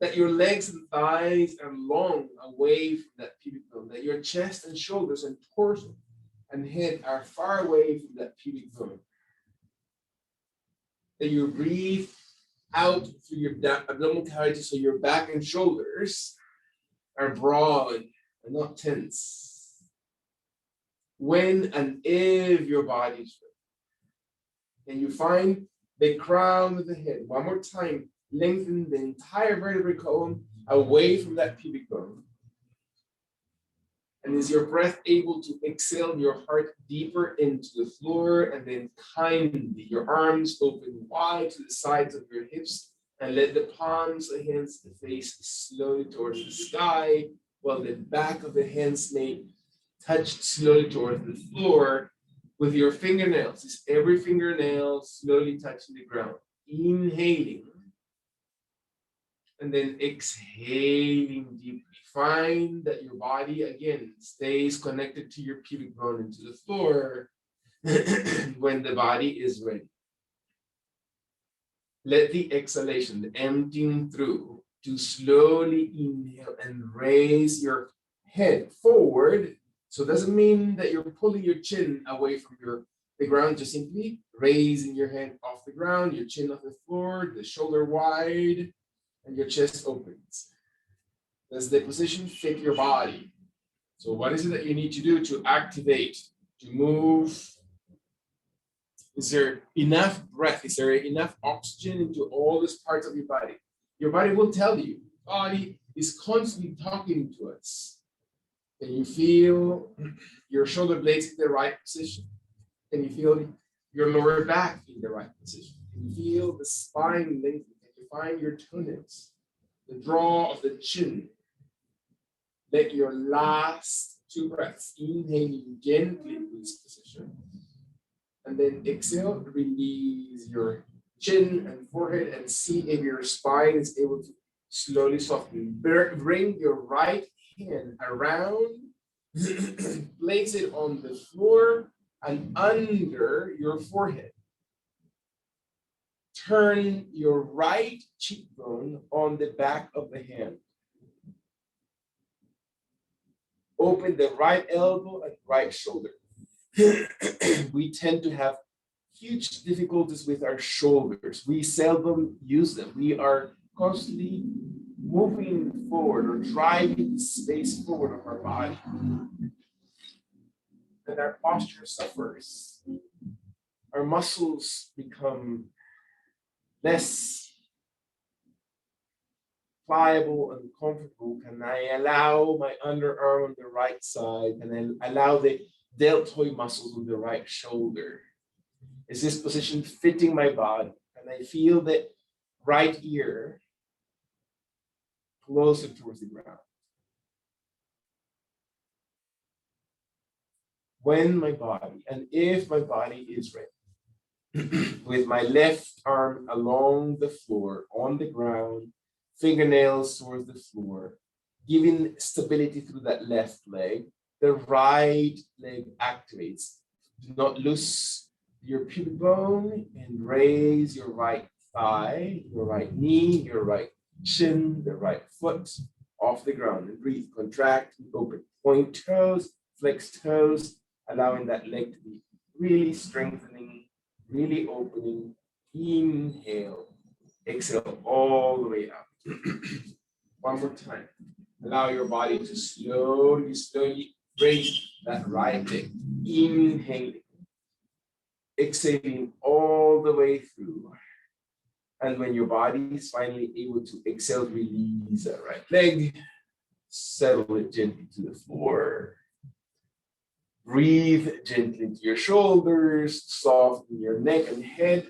Speaker 1: That your legs and thighs are long away from that pubic bone? That your chest and shoulders and torso and head are far away from that pubic bone? That you breathe out through your abdominal cavity, so your back and shoulders are broad and not tense. When and if your body is ready, and you find the crown of the head, one more time, lengthen the entire vertebral column away from that pubic bone. And is your breath able to exhale your heart deeper into the floor, and then kindly your arms open wide to the sides of your hips, and let the palms of the hands face slowly towards the sky, while the back of the hands may touch slowly towards the floor with your fingernails. Is every fingernail slowly touching the ground? Inhaling. And then exhaling deeply. Find that your body, again, stays connected to your pubic bone and to the floor when the body is ready. Let the exhalation, the emptying through, to slowly inhale and raise your head forward. So it doesn't mean that you're pulling your chin away from your the ground, just simply raising your head off the ground, your chin off the floor, the shoulder wide, and your chest opens. Does the position fit your body? So what is it that you need to do to activate, to move? Is there enough breath? Is there enough oxygen into all these parts of your body? Your body will tell you. Body is constantly talking to us. Can you feel your shoulder blades in the right position? Can you feel your lower back in the right position? Can you feel the spine lengthening? Can you find your tonus? The draw of the chin. Let your last two breaths, inhaling gently in this position. And then exhale, release your chin and forehead and see if your spine is able to slowly soften. Bring your right hand around, place it on the floor and under your forehead. Turn your right cheekbone on the back of the hand. Open the right elbow and right shoulder. We tend to have huge difficulties with our shoulders. We seldom use them. We are constantly moving forward or driving the space forward of our body. And our posture suffers. Our muscles become less pliable and comfortable. Can I allow my underarm on the right side? Can I allow the deltoid muscles on the right shoulder? Is this position fitting my body? Can I feel the right ear closer towards the ground? When my body, and if my body is ready, with my left arm along the floor, on the ground, fingernails towards the floor, giving stability through that left leg, the right leg activates. Do not lose your pubic bone and raise your right thigh, your right knee, your right shin, the right foot off the ground. And breathe, contract, open. Point toes, flex toes, allowing that leg to be really strengthening, really opening. Inhale, exhale all the way up. One more time. Allow your body to slowly raise that right leg. Inhaling. Exhaling all the way through. And when your body is finally able to exhale, release that right leg. Settle it gently to the floor. Breathe gently into your shoulders. Soften your neck and head.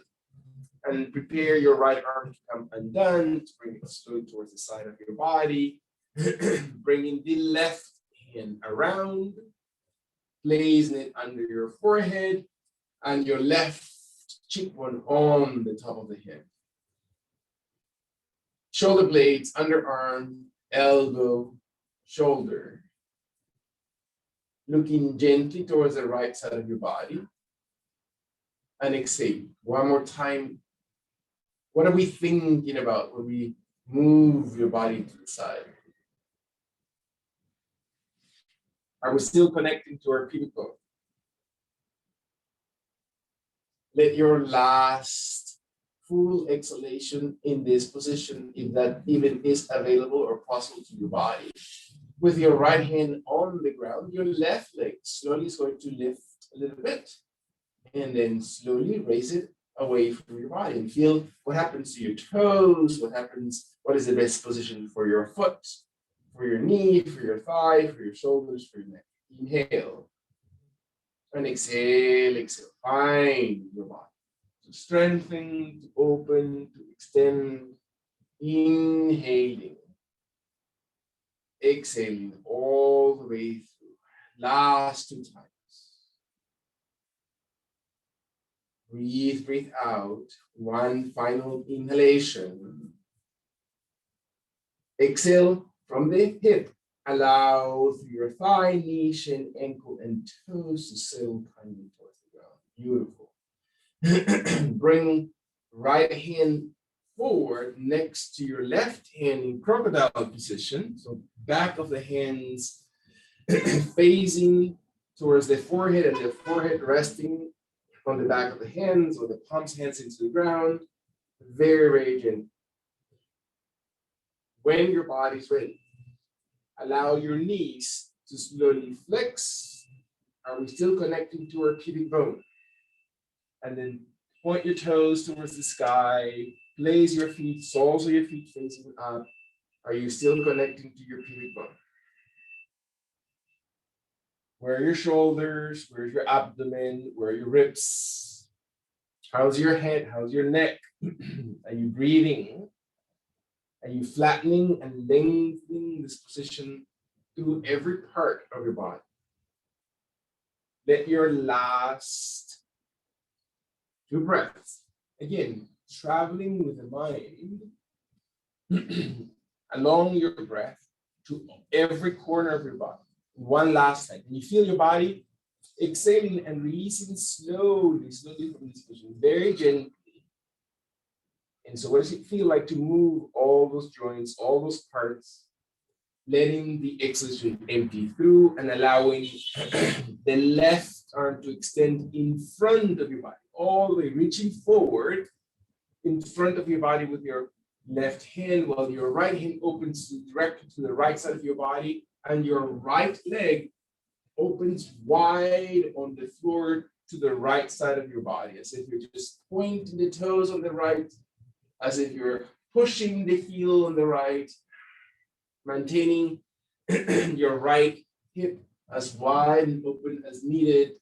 Speaker 1: And prepare your right arm to come undone, to bring it slowly towards the side of your body. Bringing the left hand around, placing it under your forehead, and your left cheekbone on the top of the head. Shoulder blades, underarm, elbow, shoulder. Looking gently towards the right side of your body. And exhale. One more time. What are we thinking about when we move your body to the side? Are we still connecting to our pubic bone? Let your last full exhalation in this position, if that even is available or possible to your body. With your right hand on the ground, your left leg slowly is going to lift a little bit. And then slowly raise it away from your body and feel what happens to your toes, what is the best position for your foot, for your knee, for your thigh, for your shoulders, for your neck. Inhale. And exhale, exhale. Find your body. To strengthen, to open, to extend. Inhaling. Exhaling all the way through. Last 2 times. Breathe out. One final inhalation. Exhale from the hip. Allow through your thigh, knee, shin, ankle, and toes to settle kindly towards the ground. Beautiful. Bring right hand forward next to your left hand in crocodile position. So back of the hands facing towards the forehead and the forehead resting on the back of the hands or the palms hands into the ground. Very, very gentle. When your body's ready, allow your knees to slowly flex. Are we still connecting to our pubic bone? And then point your toes towards the sky. Place your feet, soles of your feet facing up. Are you still connecting to your pubic bone? Where are your shoulders? Where's your abdomen? Where are your ribs? How's your head? How's your neck? Are you breathing? Are you flattening and lengthening this position through every part of your body? Let your last 2 breaths, again, traveling with the mind along your breath to every corner of your body. One last time. And you feel your body exhaling and releasing slowly, slowly from this position, very gently. And so what does it feel like to move all those joints, all those parts, letting the exhalation empty through and allowing the left arm to extend in front of your body, all the way reaching forward in front of your body with your left hand, while your right hand opens directly to the right side of your body, and your right leg opens wide on the floor to the right side of your body, as if you're just pointing the toes on the right, as if you're pushing the heel on the right, maintaining your right hip as wide and open as needed,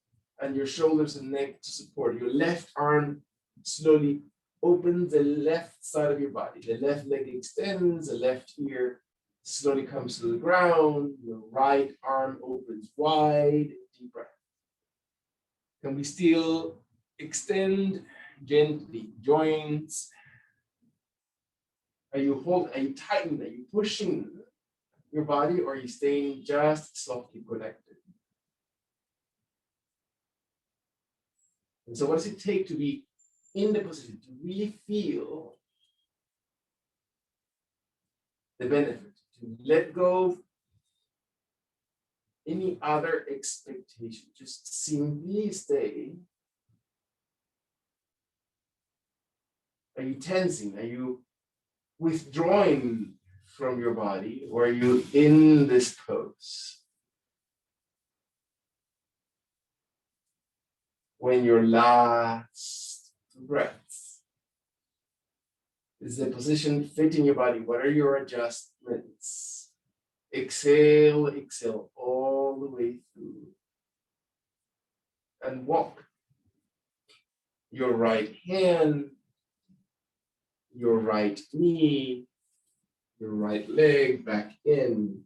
Speaker 1: and your shoulders and neck to support. Your left arm slowly opens the left side of your body. The left leg extends, the left ear slowly comes to the ground. Your right arm opens wide, deep breath. Can we still extend gently joints? Are you tightening? Are you pushing your body, or are you staying just softly connected? And so what does it take to be in the position, to really feel the benefit, to let go any other expectation, just simply stay? Are you tensing? Are you withdrawing from your body, or are you in this pose? When your last breaths, is the position fitting your body? What are your adjustments? Exhale, exhale all the way through. And walk your right hand, your right knee, your right leg back in.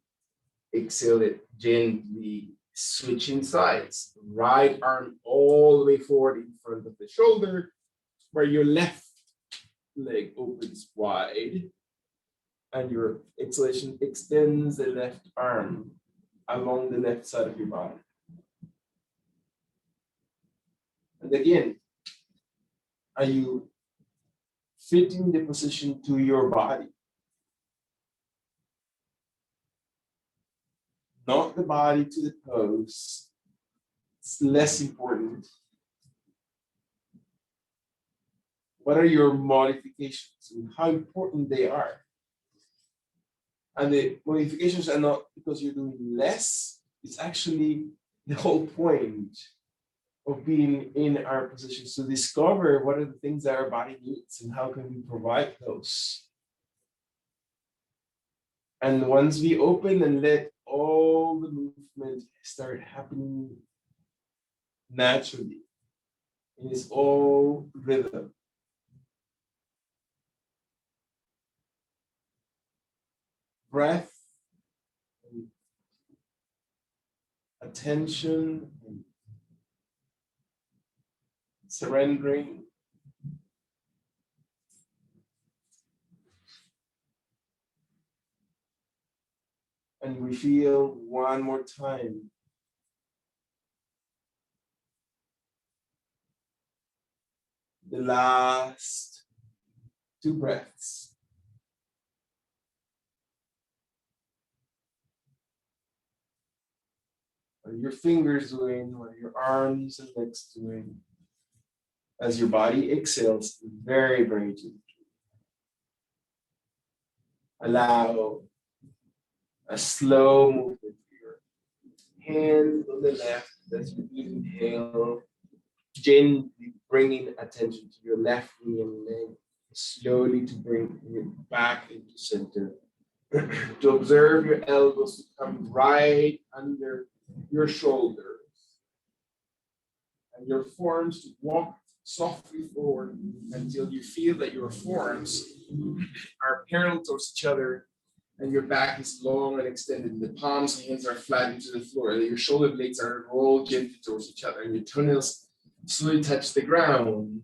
Speaker 1: Exhale it gently, switching sides. Right arm all the way forward in front of the shoulder, where your left leg opens wide, and your exhalation extends the left arm along the left side of your body. And again, are you fitting the position to your body? Not the body to the pose. It's less important. What are your modifications and how important they are? And the modifications are not because you're doing less. It's actually the whole point of being in our positions, to discover what are the things that our body needs and how can we provide those. And once we open and let all the movement start happening naturally, it is all rhythm. Breath, and attention, and surrendering. And we feel one more time the last 2 breaths. What are your fingers doing? What are your arms and legs doing?
Speaker 2: as your body exhales very, very deeply. Allow a slow movement of your hand on the left as you inhale, gently bringing attention to your left knee and leg, slowly to bring it back into center. To observe your elbows to come right under your shoulders and your forearms to walk softly forward until you feel that your forearms are parallel towards each other and your back is long and extended. The palms and hands are flat into the floor. Your shoulder blades are rolled gently towards each other and your toenails slowly touch the ground.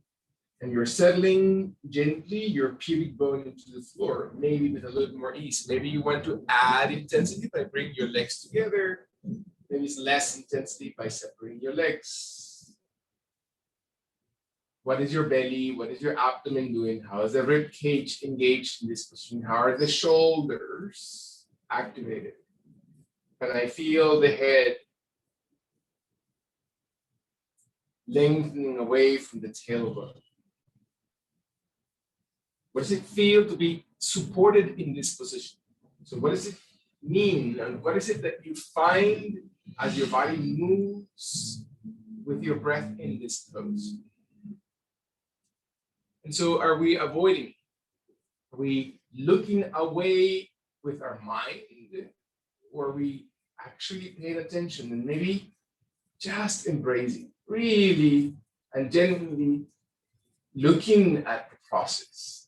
Speaker 2: And you're settling gently your pubic bone into the floor, maybe with a little more ease. Maybe you want to add intensity by bringing your legs together. Maybe it's less intensity by separating your legs. What is your belly? What is your abdomen doing? How is the rib cage engaged in this position? How are the shoulders activated? Can I feel the head lengthening away from the tailbone? What does it feel to be supported in this position? So what does it mean? And what is it that you find as your body moves with your breath in this pose? And so are we avoiding? Are we looking away with our mind? Or are we actually paying attention and maybe just embracing, really and genuinely looking at the process?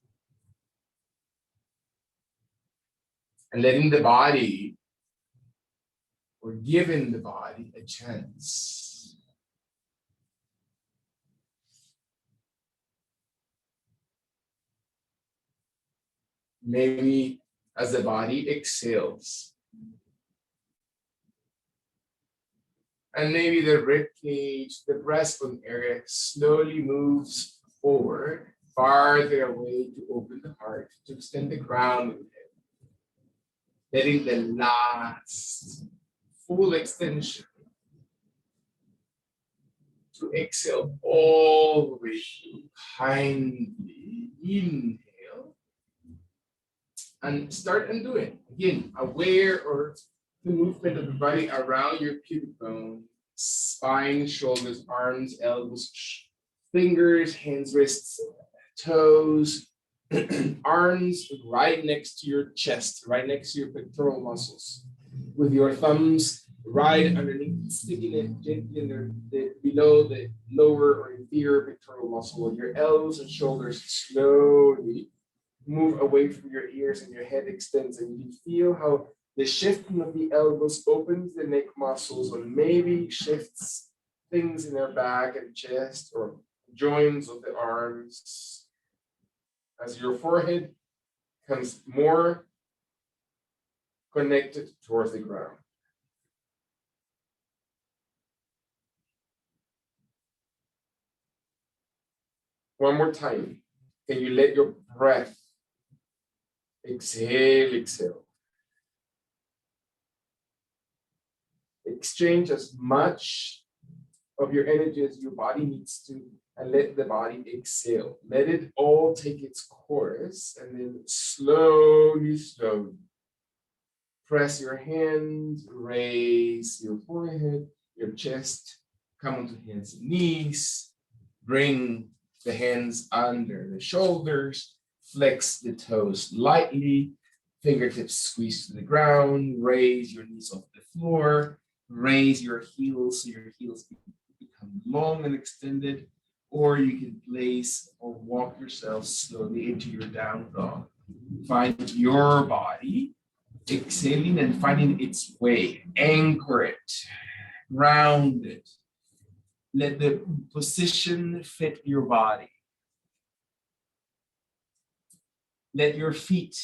Speaker 2: And letting the body, or giving the body a chance. Maybe as the body exhales. And maybe the rib cage, the breastbone area slowly moves forward, farther away to open the heart, to extend the crown of the head. Letting the last full extension to exhale all the way through. Kindly inhale and start undoing. Again, aware of the movement of the body around your pubic bone, spine, shoulders, arms, elbows, fingers, hands, wrists, toes. Arms right next to your chest, right next to your pectoral muscles, with your thumbs right underneath, sticking it gently in below the lower or inferior pectoral muscle. With your elbows and shoulders slowly move away from your ears and your head extends, and you can feel how the shifting of the elbows opens the neck muscles or maybe shifts things in their back and chest or joints of the arms. As your forehead becomes more connected towards the ground. One more time. Can you let your breath exhale, exhale. Exchange as much of your energy as your body needs to, and let the body exhale. Let it all take its course, and then slowly, slowly press your hands, raise your forehead, your chest, come onto hands and knees, bring the hands under the shoulders, flex the toes lightly, fingertips squeeze to the ground, raise your knees off the floor, raise your heels so your heels become long and extended, or you can place or walk yourself slowly into your down dog. Find your body exhaling and finding its way. Anchor it, ground it. Let the position fit your body. Let your feet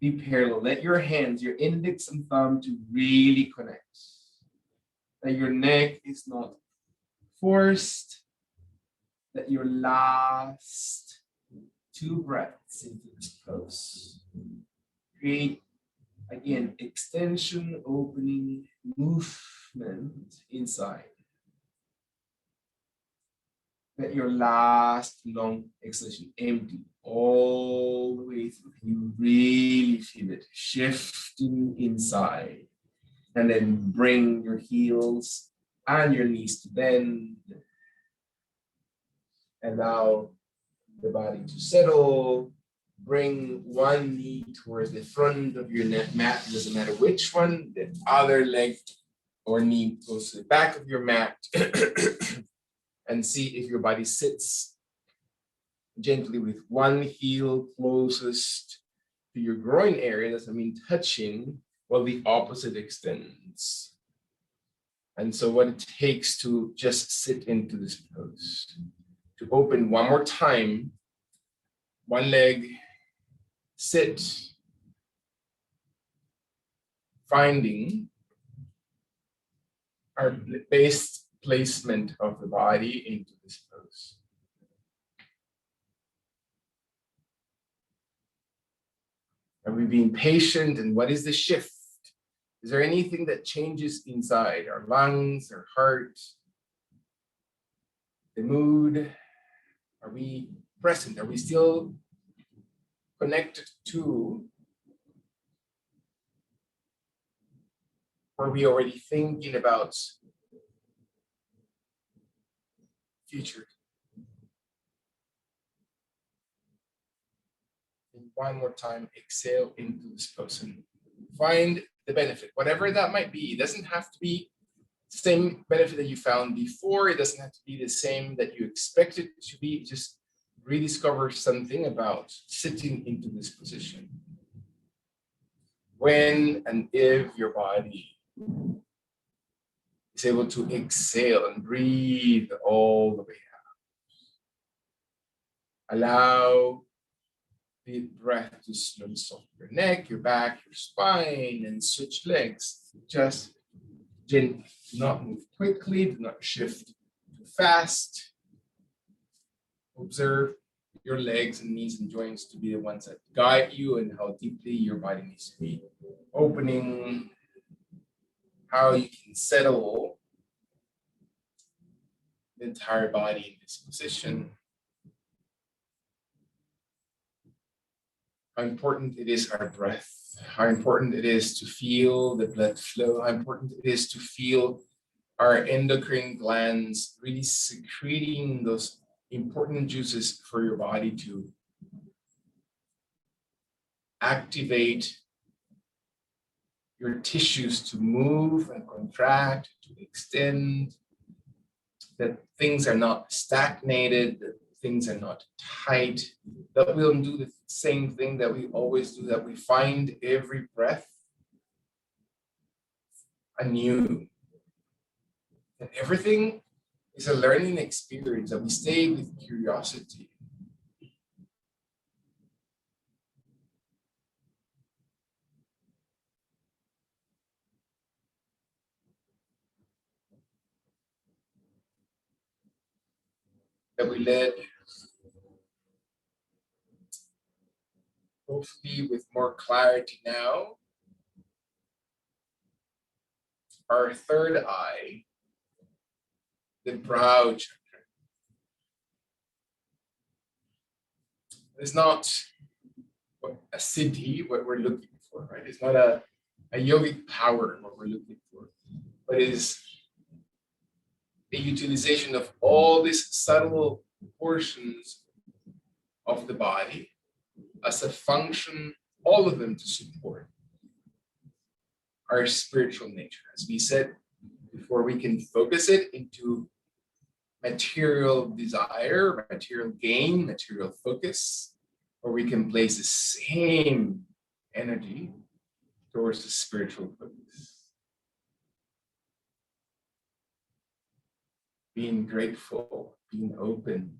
Speaker 2: be parallel. Let your hands, your index and thumb, to really connect. That your neck is not forced. That your last 2 breaths into this pose create, again, extension, opening, movement inside.
Speaker 1: Let your last long exhalation empty all the way through. You really feel it shifting inside. And then bring your heels and your knees to bend. Allow the body to settle. Bring one knee towards the front of your mat, doesn't matter which one. The other leg or knee goes to the back of your mat. And see if your body sits gently with one heel closest to your groin area. Doesn't mean touching, while the opposite extends. And so what it takes to just sit into this pose, to open one more time, one leg, sit, finding our base placement of the body into this pose. Are we being patient? And what is the shift? Is there anything that changes inside our lungs, our heart, the mood? Are we present? Are we still connected to? Or are we already thinking about future? And one more time, exhale into this pose and find the benefit, whatever that might be. It doesn't have to be the same benefit that you found before. It doesn't have to be the same that you expected it to be. Just rediscover something about sitting into this position. When and if your body is able to exhale and breathe all the way out. Allow the breath to slowly soften your neck, your back, your spine, and switch legs. Just gently. Do not move quickly. Do not shift too fast. Observe your legs and knees and joints to be the ones that guide you and how deeply your body needs to be opening, how you can settle the entire body in this position. How important it is our breath, how important it is to feel the blood flow, how important it is to feel our endocrine glands really secreting those important juices for your body to activate your tissues to move and contract, to extend, that things are not stagnated, that things are not tight, that we don't do the same thing that we always do, that we find every breath anew. And everything is a learning experience, that we stay with curiosity. That we let, hopefully with more clarity now, our third eye, the brow chakra. It's not a siddhi, what we're looking for, right? It's not a yogic power, what we're looking for, but it is the utilization of all these subtle portions of the body as a function, all of them to support our spiritual nature. As we said before, we can focus it into material desire, material gain, material focus, or we can place the same energy towards the spiritual focus. Being grateful, being open,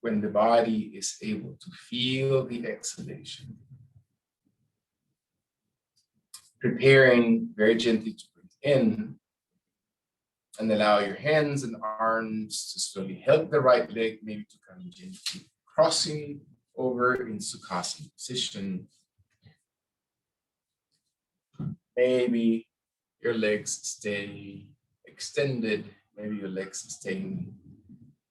Speaker 1: when the body is able to feel the exhalation. Preparing very gently to breathe in, and allow your hands and arms to slowly help the right leg, maybe to come gently crossing over in Sukhasana position. Maybe your legs stay extended, maybe your legs stay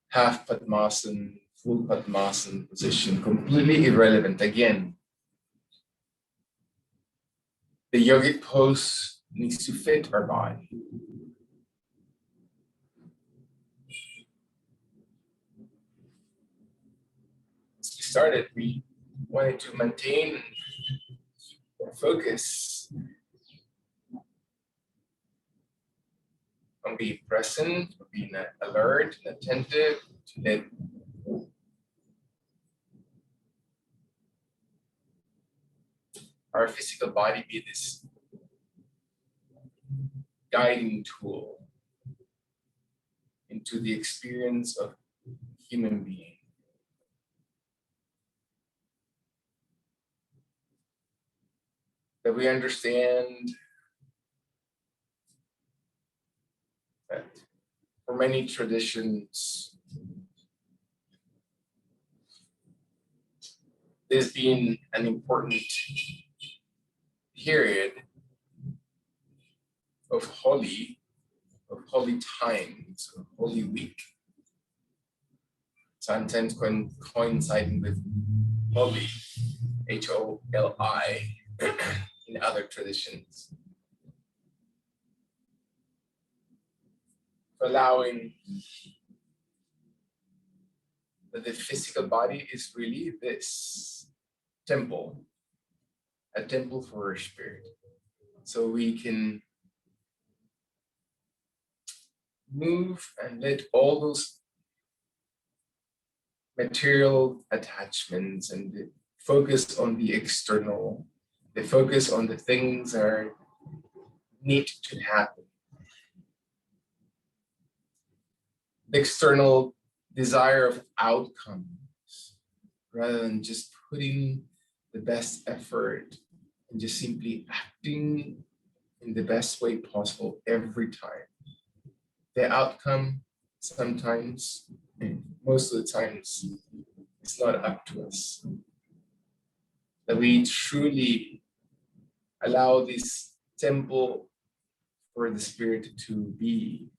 Speaker 1: half Padmasana, full Padmasana position, completely irrelevant. Again, the yogic pose needs to fit our body. As we started, we wanted to maintain our focus on being present, being alert and attentive to let our physical body be this guiding tool into the experience of human being. That we understand that for many traditions, there's been an important period of holy times, of Holy Week, sometimes coinciding with Holi, Holi, in other traditions, allowing that the physical body is really this temple, a temple for our spirit. So we can move and let all those material attachments and the focus on the external, the focus on the things that are need to happen. The external desire of outcomes, rather than just putting the best effort and just simply acting in the best way possible every time. The outcome sometimes, and most of the times, it's not up to us. That we truly allow this temple for the spirit to be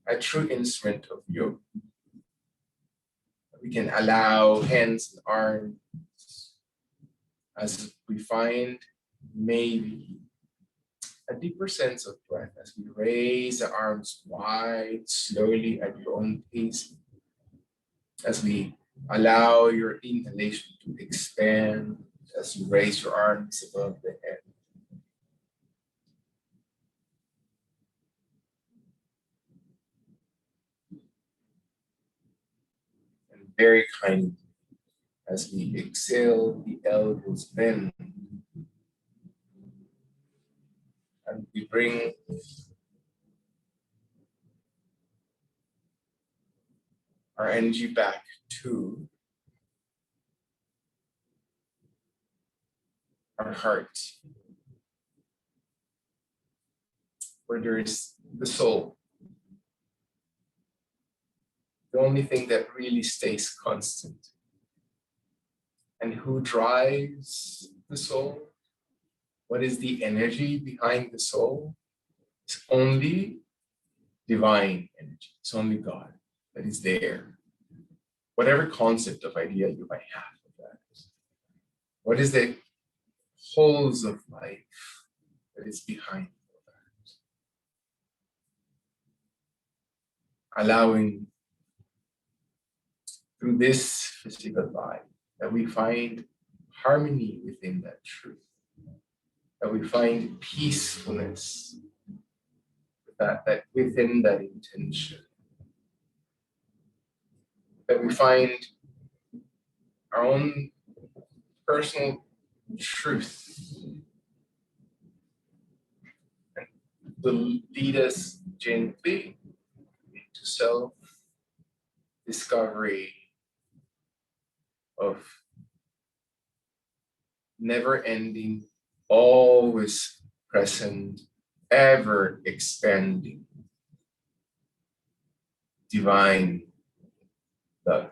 Speaker 1: a true instrument of yoga. We can allow hands and arms, as we find maybe a deeper sense of breath as we raise the arms wide, slowly at your own pace, as we allow your inhalation to expand as you raise your arms above the head. And very kindly, as we exhale, the elbows bend. And we bring our energy back to our heart, where there is the soul. The only thing that really stays constant. And who drives the soul? What is the energy behind the soul? It's only divine energy. It's only God that is there. Whatever concept of idea you might have of that. What is the wholes of life that is behind that? Allowing through this physical body that we find harmony within that truth, that we find peacefulness that within that intention, that we find our own personal truth and will lead us gently into self-discovery of never-ending, always present, ever expanding divine love.